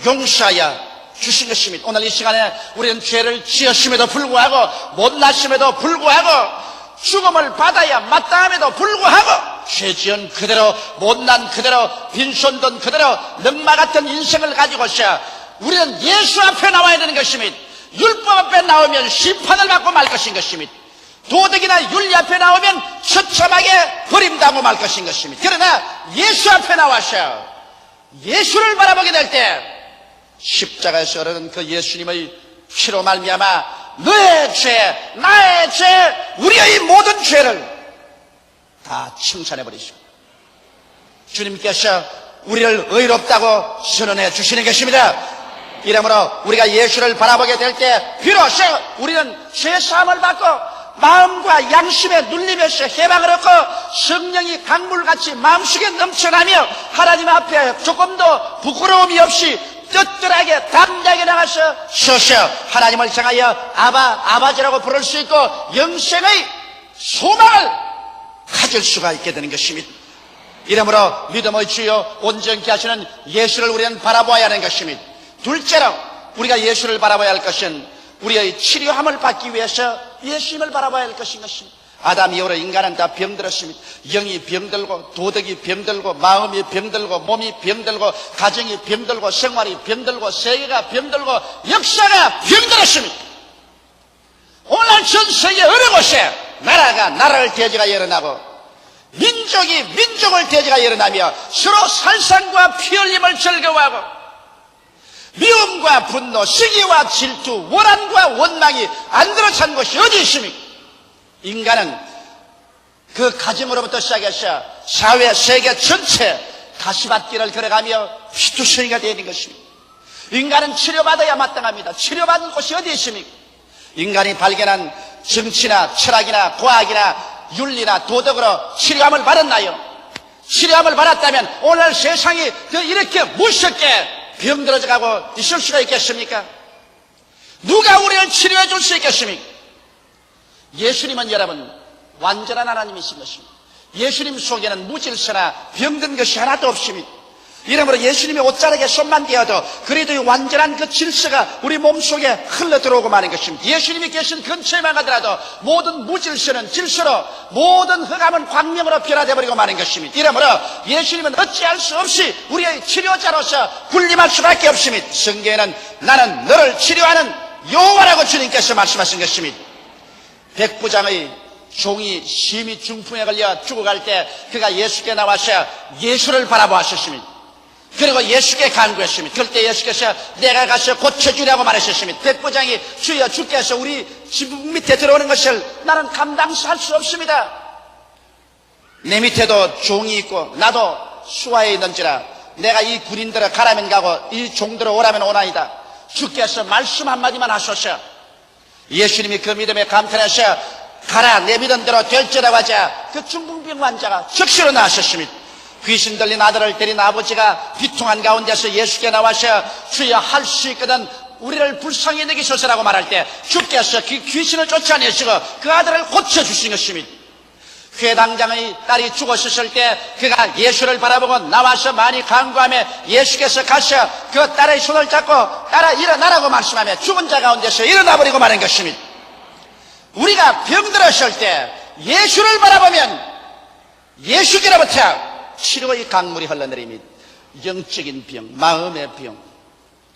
용서하여 주신 것입니다. 오늘 이 시간에 우리는 죄를 지었음에도 불구하고 못났음에도 불구하고 죽음을 받아야 마땅함에도 불구하고 죄 지은 그대로 못난 그대로 빈손 그대로 늑마 같은 인생을 가지고서 우리는 예수 앞에 나와야 되는 것입니다. 율법 앞에 나오면 심판을 받고 말 것인 것입니다. 도덕이나 윤리 앞에 나오면 처참하게 버림당하고 말 것인 것입니다. 그러나 예수 앞에 나와서 예수를 바라보게 될 때 십자가에서 흐르는 그 예수님의 피로 말미암아 너의 죄, 나의 죄, 우리의 모든 죄를 다 칭찬해버리시고 주님께서 우리를 의롭다고 선언해 주시는 것입니다. 이러므로 우리가 예수를 바라보게 될 때 비로소 우리는 죄사함을 받고 마음과 양심에 눌리면서 해방을 얻고 성령이 강물같이 마음속에 넘쳐나며 하나님 앞에 조금 더 부끄러움이 없이 떳떳하게 담대하게 나가서 서서 하나님을 향하여 아버지라고 부를 수 있고 영생의 소망을 가질 수가 있게 되는 것입니다. 이러므로 믿음의 주여 온전케 하시는 예수를 우리는 바라보아야 하는 것입니다. 둘째로 우리가 예수를 바라봐야 할 것은 우리의 치료함을 받기 위해서 예수님을 바라봐야 할 것인 것입니다. 아담 이후로 인간은 다 병들었습니다. 영이 병들고 도덕이 병들고 마음이 병들고 몸이 병들고 가정이 병들고 생활이 병들고 세계가 병들고 역사가 병들었습니다. 오늘 전 세계 어느 곳에 나라가 나라를 대지가 일어나고 민족이 민족을 대지가 일어나며 서로 살상과 피 흘림을 즐거워하고 미움과 분노, 시기와 질투, 원한과 원망이 안 들어찬 것이 어디 있습니까? 인간은 그 가정으로부터 시작해서 사회, 세계 전체 가시밭길을 걸어가며 피투성이가 되어 있는 것입니다. 인간은 치료받아야 마땅합니다. 치료받는 곳이 어디 있습니까? 인간이 발견한 정치나 철학이나 과학이나 윤리나 도덕으로 치료함을 받았나요? 치료함을 받았다면 오늘 세상이 더 이렇게 무섭게 병들어져 가고 있을 수가 있겠습니까? 누가 우리를 치료해 줄 수 있겠습니까? 예수님은 여러분 완전한 하나님이신 것입니다. 예수님 속에는 무질서나 병든 것이 하나도 없습니다. 이러므로 예수님의 옷자락에 손만 대어도 그래도 이 완전한 그 질서가 우리 몸속에 흘러 들어오고 마는 것입니다. 예수님이 계신 근처에만 가더라도 모든 무질서는 질서로, 모든 흑암은 광명으로 변화되어 버리고 마는 것입니다. 이러므로 예수님은 어찌할 수 없이 우리의 치료자로서 군림할 수밖에 없습니다. 성경에는 나는 너를 치료하는 여호와라고 주님께서 말씀하신 것입니다. 백부장의 종이 심히 중풍에 걸려 죽어갈 때 그가 예수께 나와서 예수를 바라보았습니다. 그리고 예수께 간구했습니다. 그럴 때 예수께서 내가 가서 고쳐주려고 말하셨습니다. 백부장이 주여 주께서 우리 집 밑에 들어오는 것을 나는 감당할 수 없습니다. 내 밑에도 종이 있고 나도 수하에 있는지라 내가 이 군인들을 가라면 가고 이 종들을 오라면 오나이다. 주께서 말씀 한마디만 하소서. 예수님이 그 믿음에 감탄하셔 가라 내 믿은 대로 될지라고 하자 그 중풍병 환자가 즉시로 나으셨습니다. 귀신 들린 아들을 데린 아버지가 비통한 가운데서 예수께 나와서 주여 할 수 있거든 우리를 불쌍히 여기소서라고 말할 때 주께서 그 귀신을 쫓아내시고 그 아들을 고쳐주신 것입니다. 회당장의 딸이 죽었을 때 그가 예수를 바라보고 나와서 많이 간구하며 예수께서 가서 그 딸의 손을 잡고 딸아 일어나라고 말씀하며 죽은 자 가운데서 일어나버리고 마는 것입니다. 우리가 병들었을 때 예수를 바라보면 예수께로부터 치료의 강물이 흘러내립니다. 영적인 병, 마음의 병,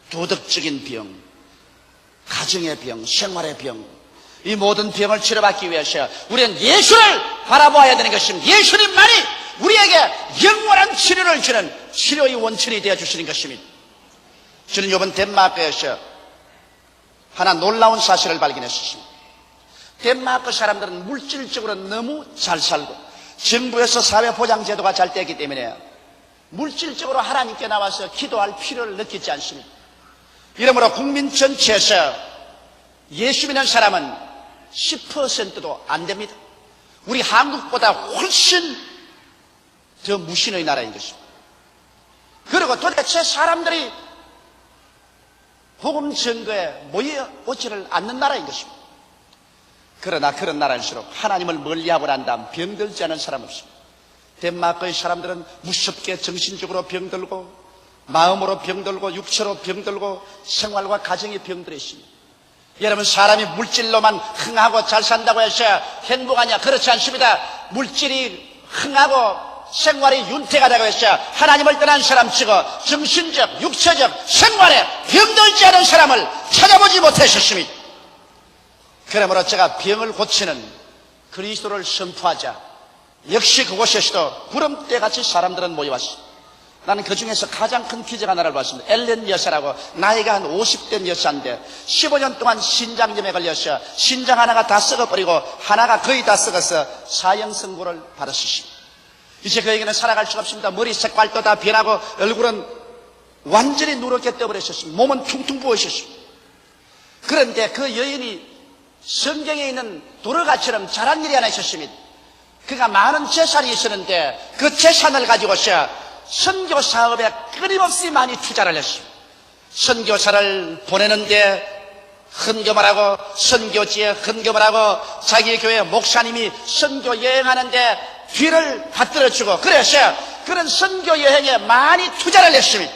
도덕적인 병, 가정의 병, 생활의 병, 이 모든 병을 치료받기 위해서 우리는 예수를 바라보아야 되는 것입니다. 예수님만이 우리에게 영원한 치료를 주는 치료의 원천이 되어주시는 것입니다. 저는 이번 덴마크에서 하나 놀라운 사실을 발견했습니다. 덴마크 사람들은 물질적으로 너무 잘 살고 정부에서 사회보장제도가 잘 되기 때문에 물질적으로 하나님께 나와서 기도할 필요를 느끼지 않습니다. 이러므로 국민 전체에서 예수 믿는 사람은 10%도 안 됩니다. 우리 한국보다 훨씬 더 무신의 나라인 것입니다. 그리고 도대체 사람들이 복음 전거에 모여오지를 않는 나라인 것입니다. 그러나 그런 나라일수록 하나님을 멀리하고 난 다음 병들지 않은 사람 없습니다. 덴마크의 사람들은 무섭게 정신적으로 병들고 마음으로 병들고 육체로 병들고 생활과 가정이 병들어 있습니다. 여러분 사람이 물질로만 흥하고 잘 산다고 해서 행복하냐? 그렇지 않습니다. 물질이 흥하고 생활이 윤택하다고 했어요. 하나님을 떠난 사람치고 정신적, 육체적 생활에 병들지 않은 사람을 찾아보지 못하셨습니다. 그러므로 제가 병을 고치는 그리스도를 선포하자 역시 그곳에서도 구름대같이 사람들은 모여왔습니다. 나는 그 중에서 가장 큰 기적 하나를 봤습니다. 엘렌 여사라고 나이가 한 50된 여사인데 15년 동안 신장염에 걸려서 신장 하나가 다 썩어버리고 하나가 거의 다 썩어서 사형선고를 받았습니다. 이제 그에게는 살아갈 수가 없습니다. 머리 색깔도 다 변하고 얼굴은 완전히 누렇게 떠버렸습니다. 몸은 퉁퉁 부어있었습니다. 그런데 그 여인이 성경에 있는 도르가처럼 잘한 일이 하나 있었습니다. 그가 많은 재산이 있었는데 그 재산을 가지고서 선교 사업에 끊임없이 많이 투자를 했습니다. 선교사를 보내는데 헌금을 하고 선교지에 헌금을 하고 자기 교회 목사님이 선교 여행하는데 뒤를 받들어주고 그래서 그런 선교 여행에 많이 투자를 했습니다.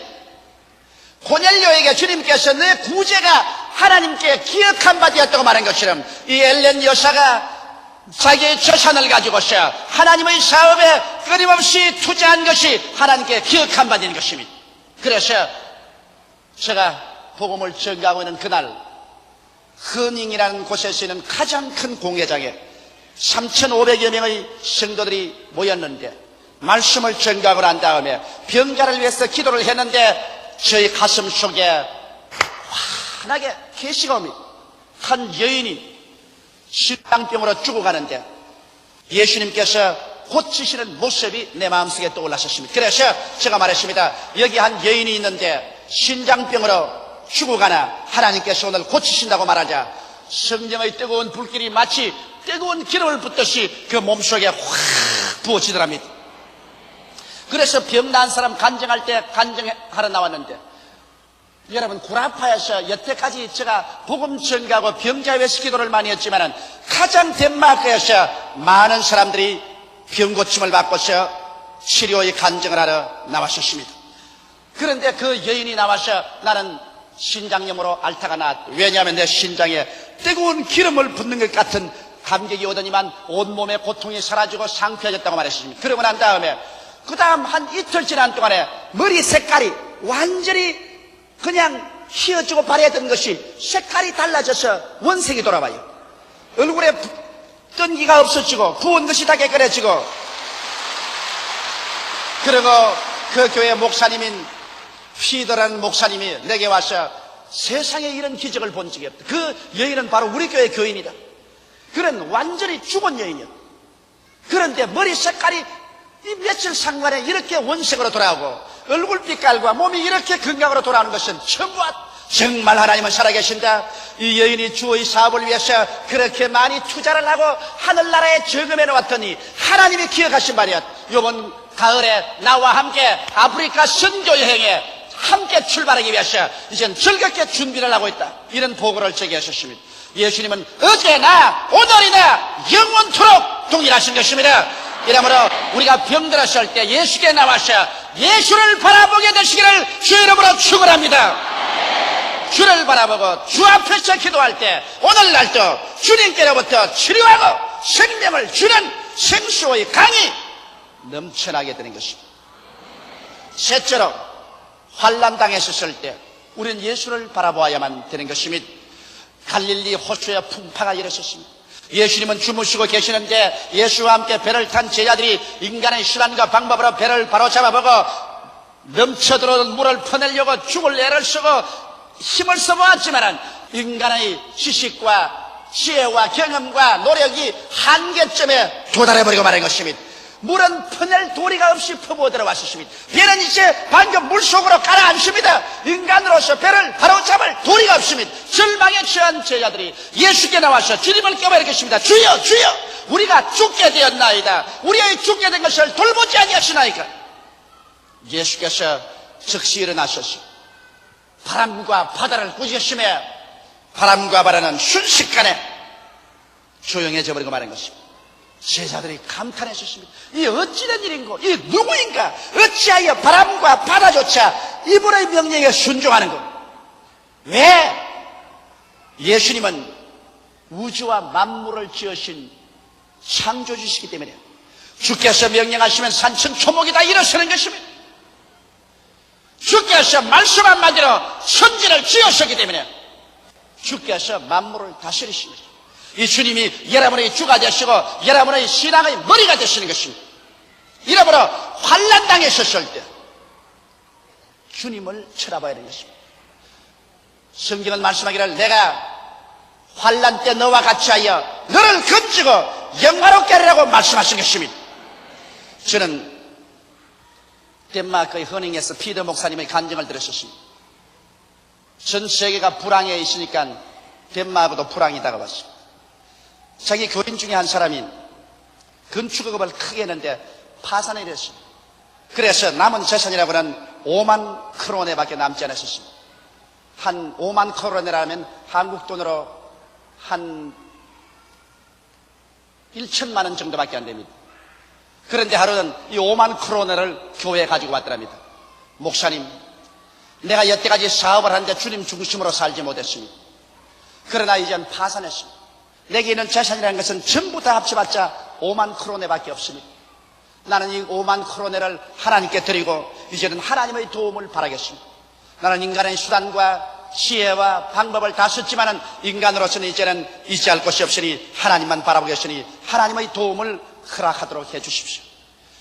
고넬료에게 주님께서 내 구제가 하나님께 기억한 바 되었다고 말한 것처럼 이 엘렌 여사가 자기의 재산을 가지고서 하나님의 사업에 끊임없이 투자한 것이 하나님께 기억한 바 되는 것입니다. 그래서 제가 복음을 전가하고 있는 그날 허닝이라는 곳에서 있는 가장 큰 공회장에 3,500여 명의 성도들이 모였는데 말씀을 전가하고 난 다음에 병자를 위해서 기도를 했는데 저희 가슴 속에 환하게 계시가 옵니다. 한 여인이 신장병으로 죽어가는데 예수님께서 고치시는 모습이 내 마음속에 떠올랐었습니다. 그래서 제가 말했습니다. 여기 한 여인이 있는데 신장병으로 죽어가나 하나님께서 오늘 고치신다고 말하자 성령의 뜨거운 불길이 마치 뜨거운 기름을 붓듯이 그 몸속에 확 부어지더랍니다. 그래서 병 나은 사람 간증할 때 간증하러 나왔는데 여러분 구라파에서 여태까지 제가 복음 전가하고 병자 위해서 기도를 많이 했지만 가장 덴마크에서 많은 사람들이 병 고침을 받고서 치료의 간증을 하러 나왔었습니다. 그런데 그 여인이 나와서 나는 신장염으로 앓다가 나왔다. 왜냐하면 내 신장에 뜨거운 기름을 붓는 것 같은 감격이 오더니만 온몸의 고통이 사라지고 상쾌해졌다고 말했습니다. 그러고 난 다음에 그 다음 한 이틀 지난 동안에 머리 색깔이 완전히 그냥 휘어지고 바래던 것이 색깔이 달라져서 원색이 돌아와요. 얼굴에 뜬기가 없어지고 부은 것이 다 깨끗해지고 그리고 그 교회 목사님인 피더라는 목사님이 내게 와서 세상에 이런 기적을 본 적이 없다. 그 여인은 바로 우리 교회 교인이다. 그런 완전히 죽은 여인이었다. 그런데 머리 색깔이 이 며칠 상관에 이렇게 원색으로 돌아오고 얼굴 빛깔과 몸이 이렇게 건강으로 돌아오는 것은 전부 정말 하나님은 살아계신다. 이 여인이 주의 사업을 위해서 그렇게 많이 투자를 하고 하늘나라에 저금해 놓았더니 하나님이 기억하신 말이야. 이번 가을에 나와 함께 아프리카 선교 여행에 함께 출발하기 위해서 이젠 즐겁게 준비를 하고 있다. 이런 보고를 제게 하셨습니다. 예수님은 어제나 오늘이나 영원토록 동일하신 것입니다. 이러므로 우리가 병들었을 때 예수께 나와서 예수를 바라보게 되시기를 주 이름으로 축원합니다. 주를 바라보고 주 앞에서 기도할 때 오늘날도 주님께로부터 치료하고 생명을 주는 생수의 강이 넘쳐나게 되는 것입니다. 셋째로 환난 당했었을 때 우리는 예수를 바라보아야만 되는 것입니다. 갈릴리 호수에 풍파가 일었었습니다. 예수님은 주무시고 계시는데 예수와 함께 배를 탄 제자들이 인간의 수단과 방법으로 배를 바로 잡아보고 넘쳐들어오는 물을 퍼내려고 죽을 애를 쓰고 힘을 써보았지만 인간의 지식과 지혜와 경험과 노력이 한계점에 도달해버리고 말한 것입니다. 물은 퍼낼 도리가 없이 퍼부어 들어왔습니다. 배는 이제 방금 물속으로 가라앉습니다. 인간으로서 배를 바로 잡을 도리가 없습니다. 절망에 처한 제자들이 예수께 나와서 주님을 깨우쳤습니다. 주여 주여 우리가 죽게 되었나이다. 우리의 죽게 된 것을 돌보지 아니하시나이까. 예수께서 즉시 일어나셔서 바람과 바다를 꾸짖으시며 바람과 바다는 순식간에 조용해져 버리고 말한 것입니다. 제자들이 감탄했었습니다. 이 어찌된 일인고 이 누구인가 어찌하여 바람과 바다조차 이분의 명령에 순종하는고. 왜? 예수님은 우주와 만물을 지으신 창조주시기 때문에 주께서 명령하시면 산천 초목이 다 일어서는 것입니다. 주께서 말씀 한마디로 천지를 지으셨기 때문에 주께서 만물을 다스리십니다. 이 주님이 여러분의 주가 되시고 여러분의 신앙의 머리가 되시는 것입니다. 이러므로 환난 당했었을 때 주님을 쳐다봐야 되는 것입니다. 성경은 말씀하기를 내가 환난 때 너와 같이 하여 너를 건지고 영화롭게 하리라고 말씀하신 것입니다. 저는 덴마크의 허닝에서 피더 목사님의 간증을 들었습니다. 전 세계가 불황에 있으니까 덴마크도 불황이 다가왔습니다. 자기 교인 중에 한 사람이 건축업을 크게 했는데 파산이 됐습니다. 그래서 남은 재산이라고는 5만 크로네 밖에 남지 않았습니다. 한 5만 크로네라면 한국 돈으로 한 1천만 원 정도밖에 안 됩니다. 그런데 하루는 이 5만 크로네를 교회에 가지고 왔더랍니다. 목사님, 내가 여태까지 사업을 하는데 주님 중심으로 살지 못했습니다. 그러나 이젠 파산했습니다. 내게 있는 재산이라는 것은 전부 다 합쳐봤자 5만 크로네밖에 없습니다. 나는 이 5만 크로네를 하나님께 드리고 이제는 하나님의 도움을 바라겠습니다. 나는 인간의 수단과 지혜와 방법을 다 썼지만은 인간으로서는 이제는 의지할 곳이 없으니 하나님만 바라보겠으니 하나님의 도움을 허락하도록 해주십시오.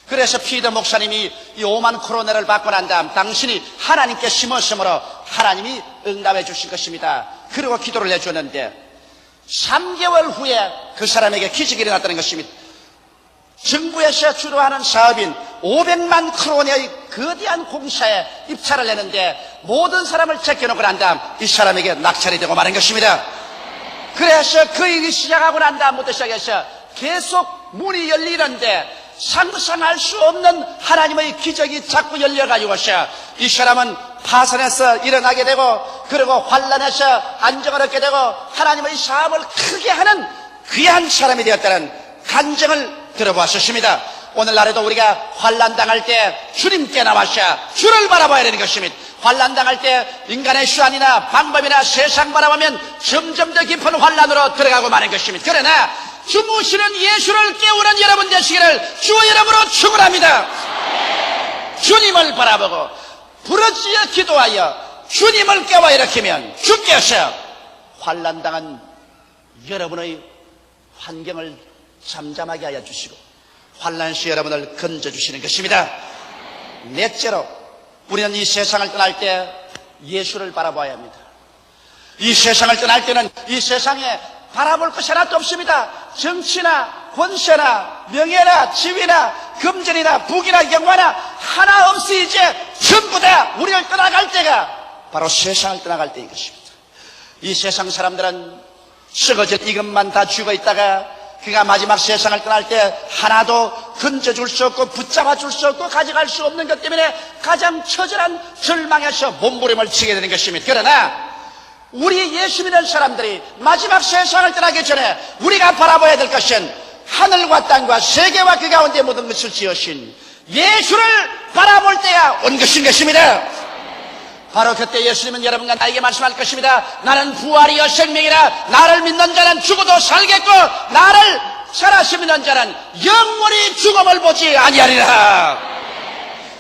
그래서 피더 목사님이 이 5만 크로네를 받고 난 다음 당신이 하나님께 심었으므로 하나님이 응답해 주실 것입니다. 그리고 기도를 해주었는데 3개월 후에 그 사람에게 기적이 일어났다는 것입니다. 정부에서 주도하는 사업인 500만 크로네의 거대한 공사에 입찰을 했는데 모든 사람을 제껴놓고 난 다음 이 사람에게 낙찰이 되고 마는 것입니다. 그래서 그 일이 시작하고 난 다음부터 시작해서 계속 문이 열리는데 상상할 수 없는 하나님의 기적이 자꾸 열려가지고서 이 사람은 파산해서 일어나게 되고 그리고 환난해서 안정을 얻게 되고 하나님의 사업을 크게 하는 귀한 사람이 되었다는 간증을 들어보았습니다. 오늘날에도 우리가 환난 당할 때 주님께 나와서 주를 바라봐야 되는 것입니다. 환난 당할 때 인간의 수단이나 방법이나 세상 바라보면 점점 더 깊은 환난으로 들어가고 마는 것입니다. 그러나 주무시는 예수를 깨우는 여러분 되시기를 주의 이름으로 축원합니다. 주님을 바라보고 부르짖어 기도하여 주님을 깨워 일으키면 주께서 환난 당한 여러분의 환경을 잠잠하게 하여 주시고 환난 시 여러분을 건져주시는 것입니다. 넷째로 우리는 이 세상을 떠날 때 예수를 바라봐야 합니다. 이 세상을 떠날 때는 이 세상에 바라볼 것이 하나도 없습니다. 정치나 권세나 명예나 지위나 금전이나 부귀나 영화나 하나 없이 이제 전부 다 우리를 떠나갈 때가 바로 세상을 떠나갈 때인 것입니다. 이 세상 사람들은 썩어질 이것만 다 쥐고 있다가 그가 마지막 세상을 떠날 때 하나도 건져줄 수 없고 붙잡아줄 수 없고 가져갈 수 없는 것 때문에 가장 처절한 절망에서 몸부림을 치게 되는 것입니다. 그러나 우리 예수 믿는 사람들이 마지막 세상을 떠나기 전에 우리가 바라봐야 될 것은 하늘과 땅과 세계와 그 가운데 모든 것을 지으신 예수를 바라볼 때가 온 것인 것입니다. 바로 그때 예수님은 여러분과 나에게 말씀할 것입니다. 나는 부활이요 생명이라 나를 믿는 자는 죽어도 살겠고 나를 살아서 믿는 자는 영원히 죽음을 보지 아니하리라.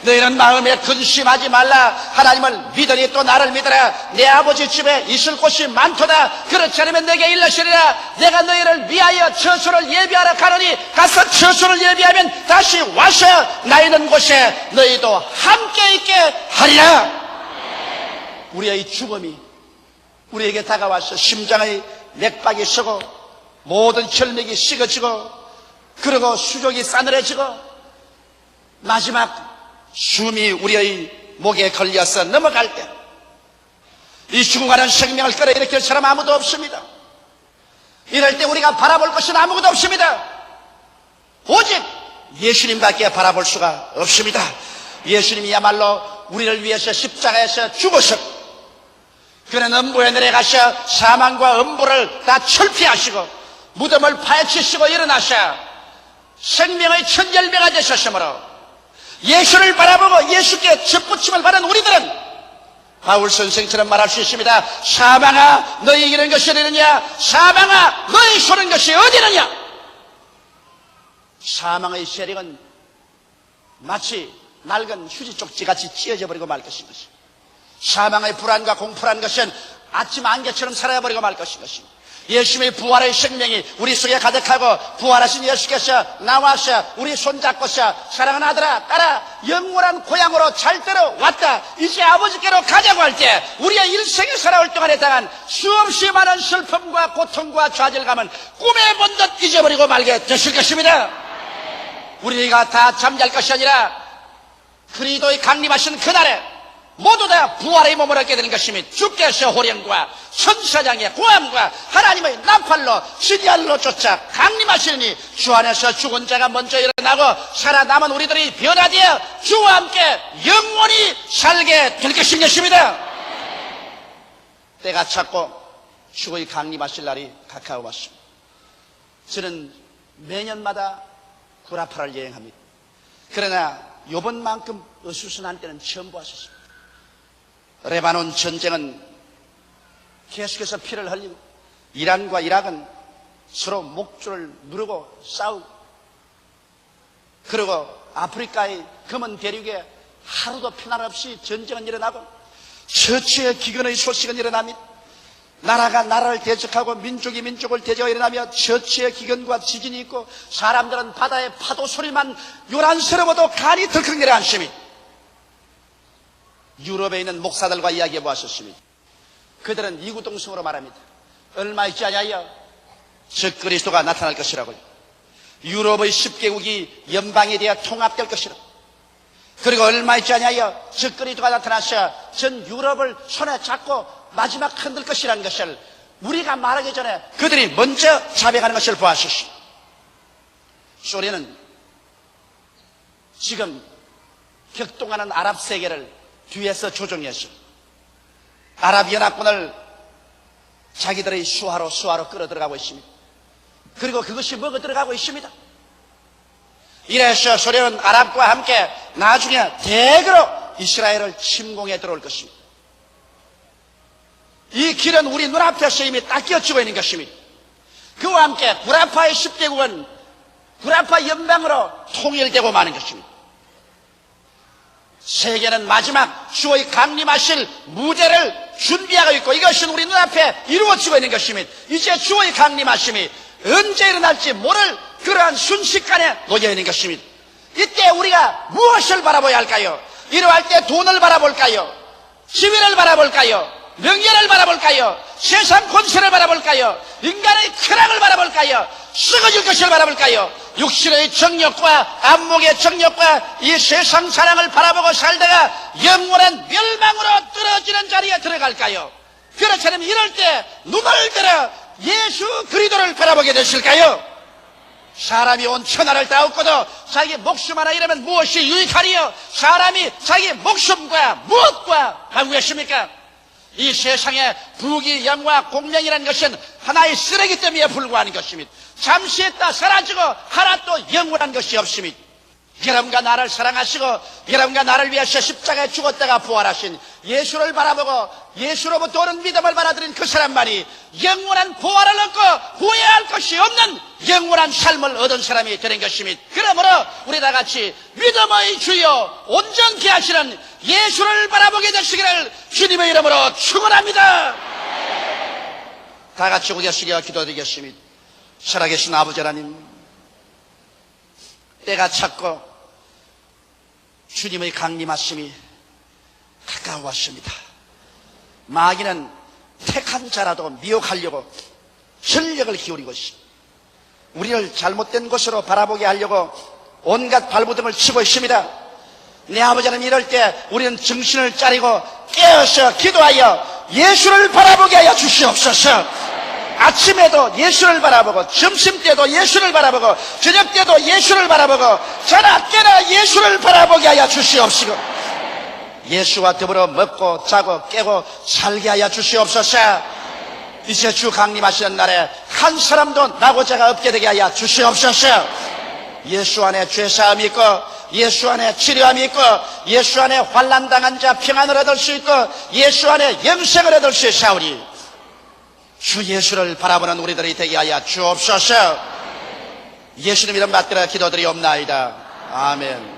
너희는 마음에 근심하지 말라. 하나님을 믿으니 또 나를 믿으라. 내 아버지 집에 있을 곳이 많도다. 그렇지 않으면 내게 일러시리라. 내가 너희를 위하여 처소를 예비하러 가노니 가서 처소를 예비하면 다시 와서 나 있는 곳에 너희도 함께 있게 하리라. 우리의 죽음이 우리에게 다가와서 심장의 맥박이 서고 모든 혈맥이 식어지고 그리고 수족이 싸늘해지고 마지막 숨이 우리의 목에 걸려서 넘어갈 때 이 죽어가는 생명을 끌어일으킬 사람 아무도 없습니다. 이럴 때 우리가 바라볼 것은 아무것도 없습니다. 오직 예수님밖에 바라볼 수가 없습니다. 예수님이야말로 우리를 위해서 십자가에서 죽으셨고 그는 음부에 내려가셔 사망과 음부를 다 철폐하시고 무덤을 파헤치시고 일어나셔 생명의 첫 열매가 되셨으므로 예수를 바라보고 예수께 접붙임을 받은 우리들은 바울 선생처럼 말할 수 있습니다. 사망아 너희 이기는 것이 어디느냐. 사망아 너희 쏘는 것이 어디느냐. 사망의 세력은 마치 낡은 휴지 쪽지같이 찢어져 버리고 말 것인 것입니다. 사망의 불안과 공포란 것은 아침 안개처럼 사라져버리고 말 것인 것입니다. 예수님의 부활의 생명이 우리 속에 가득하고 부활하신 예수께서 나와서 우리 손잡고서 사랑하는 아들아 딸아 영원한 고향으로 잘 들어왔다, 이제 아버지께로 가자고 할 때 우리의 일생을 살아올 동안에 당한 수없이 많은 슬픔과 고통과 좌절감은 꿈에 본 듯 잊어버리고 말게 되실 것입니다. 우리가 다 잠잘 것이 아니라 그리스도의 강림하신 그날에 모두 다 부활의 몸을 얻게 되는 것이며 주께서 호령과 천사장의 고함과 하나님의 나팔로 시리알로 쫓아 강림하시니 주 안에서 죽은 자가 먼저 일어나고 살아남은 우리들이 변화되어 주와 함께 영원히 살게 될 것인 것입니다. 때가 찼고 주의 강림하실 날이 가까워 왔습니다. 저는 매년마다 구라파를 여행합니다. 그러나 이번만큼 어수선한 때는 처음 보았습니다. 레바논 전쟁은 계속해서 피를 흘리고 이란과 이락은 서로 목줄을 누르고 싸우고, 그리고 아프리카의 검은 대륙에 하루도 피날 없이 전쟁은 일어나고 처치의 기근의 소식은 일어납니다. 나라가 나라를 대적하고 민족이 민족을 대적하고 일어나며 처치의 기근과 지진이 있고 사람들은 바다의 파도 소리만 요란스러워도 간이 덜컥 내려앉습니다. 유럽에 있는 목사들과 이야기해 보았었습니다. 그들은 이구동성으로 말합니다. 얼마 있지 아니하여 즉 그리스도가 나타날 것이라고요. 유럽의 10개국이 연방에 대해 통합될 것이라고. 그리고 얼마 있지 아니하여 즉 그리스도가 나타나서 전 유럽을 손에 잡고 마지막 흔들 것이라는 것을 우리가 말하기 전에 그들이 먼저 자백하는 것을 보았었습니다. 소련은 지금 격동하는 아랍 세계를 뒤에서 조종해서 아랍연합군을 자기들의 수하로 끌어들어가고 있습니다. 그리고 그것이 먹어 들어가고 있습니다. 이래서 소련은 아랍과 함께 나중에 대거로 이스라엘을 침공해 들어올 것입니다. 이 길은 우리 눈앞에서 이미 딱 끼어지고 있는 것입니다. 그와 함께 구라파의 10개국은 구라파 연방으로 통일되고 마는 것입니다. 세계는 마지막 주의 강림하실 무대를 준비하고 있고 이것은 우리 눈앞에 이루어지고 있는 것입니다. 이제 주의 강림하심이 언제 일어날지 모를 그러한 순식간에 놓여 있는 것입니다. 이때 우리가 무엇을 바라봐야 할까요? 이러할 때 돈을 바라볼까요? 지위를 바라볼까요? 명예를 바라볼까요? 세상 권세를 바라볼까요? 인간의 쾌락을 바라볼까요? 썩어질 것을 바라볼까요? 육신의 정욕과 안목의 정욕과 이 세상 사랑을 바라보고 살다가 영원한 멸망으로 떨어지는 자리에 들어갈까요? 그렇지 않으면 이럴 때 눈을 들어 예수 그리스도를 바라보게 되실까요? 사람이 온 천하를 다 얻고도 자기 목숨 하나 잃으면 무엇이 유익하리요? 사람이 자기 목숨과 무엇과 바꾸겠습니까? 이 세상에 부귀 영화 공명이라는 것은 하나의 쓰레기더미에 불과한 것입니다. 잠시 있다 사라지고 하나도 영원한 것이 없습니다. 여러분과 나를 사랑하시고 여러분과 나를 위해서 십자가에 죽었다가 부활하신 예수를 바라보고 예수로부터 오는 믿음을 받아들인 그 사람만이 영원한 부활을 얻고 후회할 것이 없는 영원한 삶을 얻은 사람이 되는 것입니다. 그러므로 우리 다 같이 믿음의 주여 온전케 하시는 예수를 바라보게 되시기를 주님의 이름으로 축원합니다. 다 같이 고개숙여 기도드리겠습니다. 살아계신 아버지 하나님, 때가 찼고 주님의 강림하심이 가까워 왔습니다. 마귀는 택한 자라도 미혹하려고 전력을 기울이고 있습니다. 우리를 잘못된 곳으로 바라보게 하려고 온갖 발부등을 치고 있습니다. 내 아버지 하나님, 이럴 때 우리는 정신을 차리고 깨어서 기도하여 예수를 바라보게 하여 주시옵소서. 아침에도 예수를 바라보고 점심때도 예수를 바라보고 저녁때도 예수를 바라보고 자나 깨나 예수를 바라보게 하여 주시옵시고 예수와 더불어 먹고 자고 깨고 살게 하여 주시옵소서. 이제 주 강림하시는 날에 한 사람도 나고자가 없게 되게 하여 주시옵소서. 예수 안에 죄사함이 있고 예수 안에 치료함이 있고 예수 안에 환난당한 자 평안을 얻을 수 있고 예수 안에 영생을 얻을 수 있사오니 주 예수를 바라보는 우리들이 되게 하여 주옵소서. 예수님 이름 받들어 기도드리옵나이다. 아멘.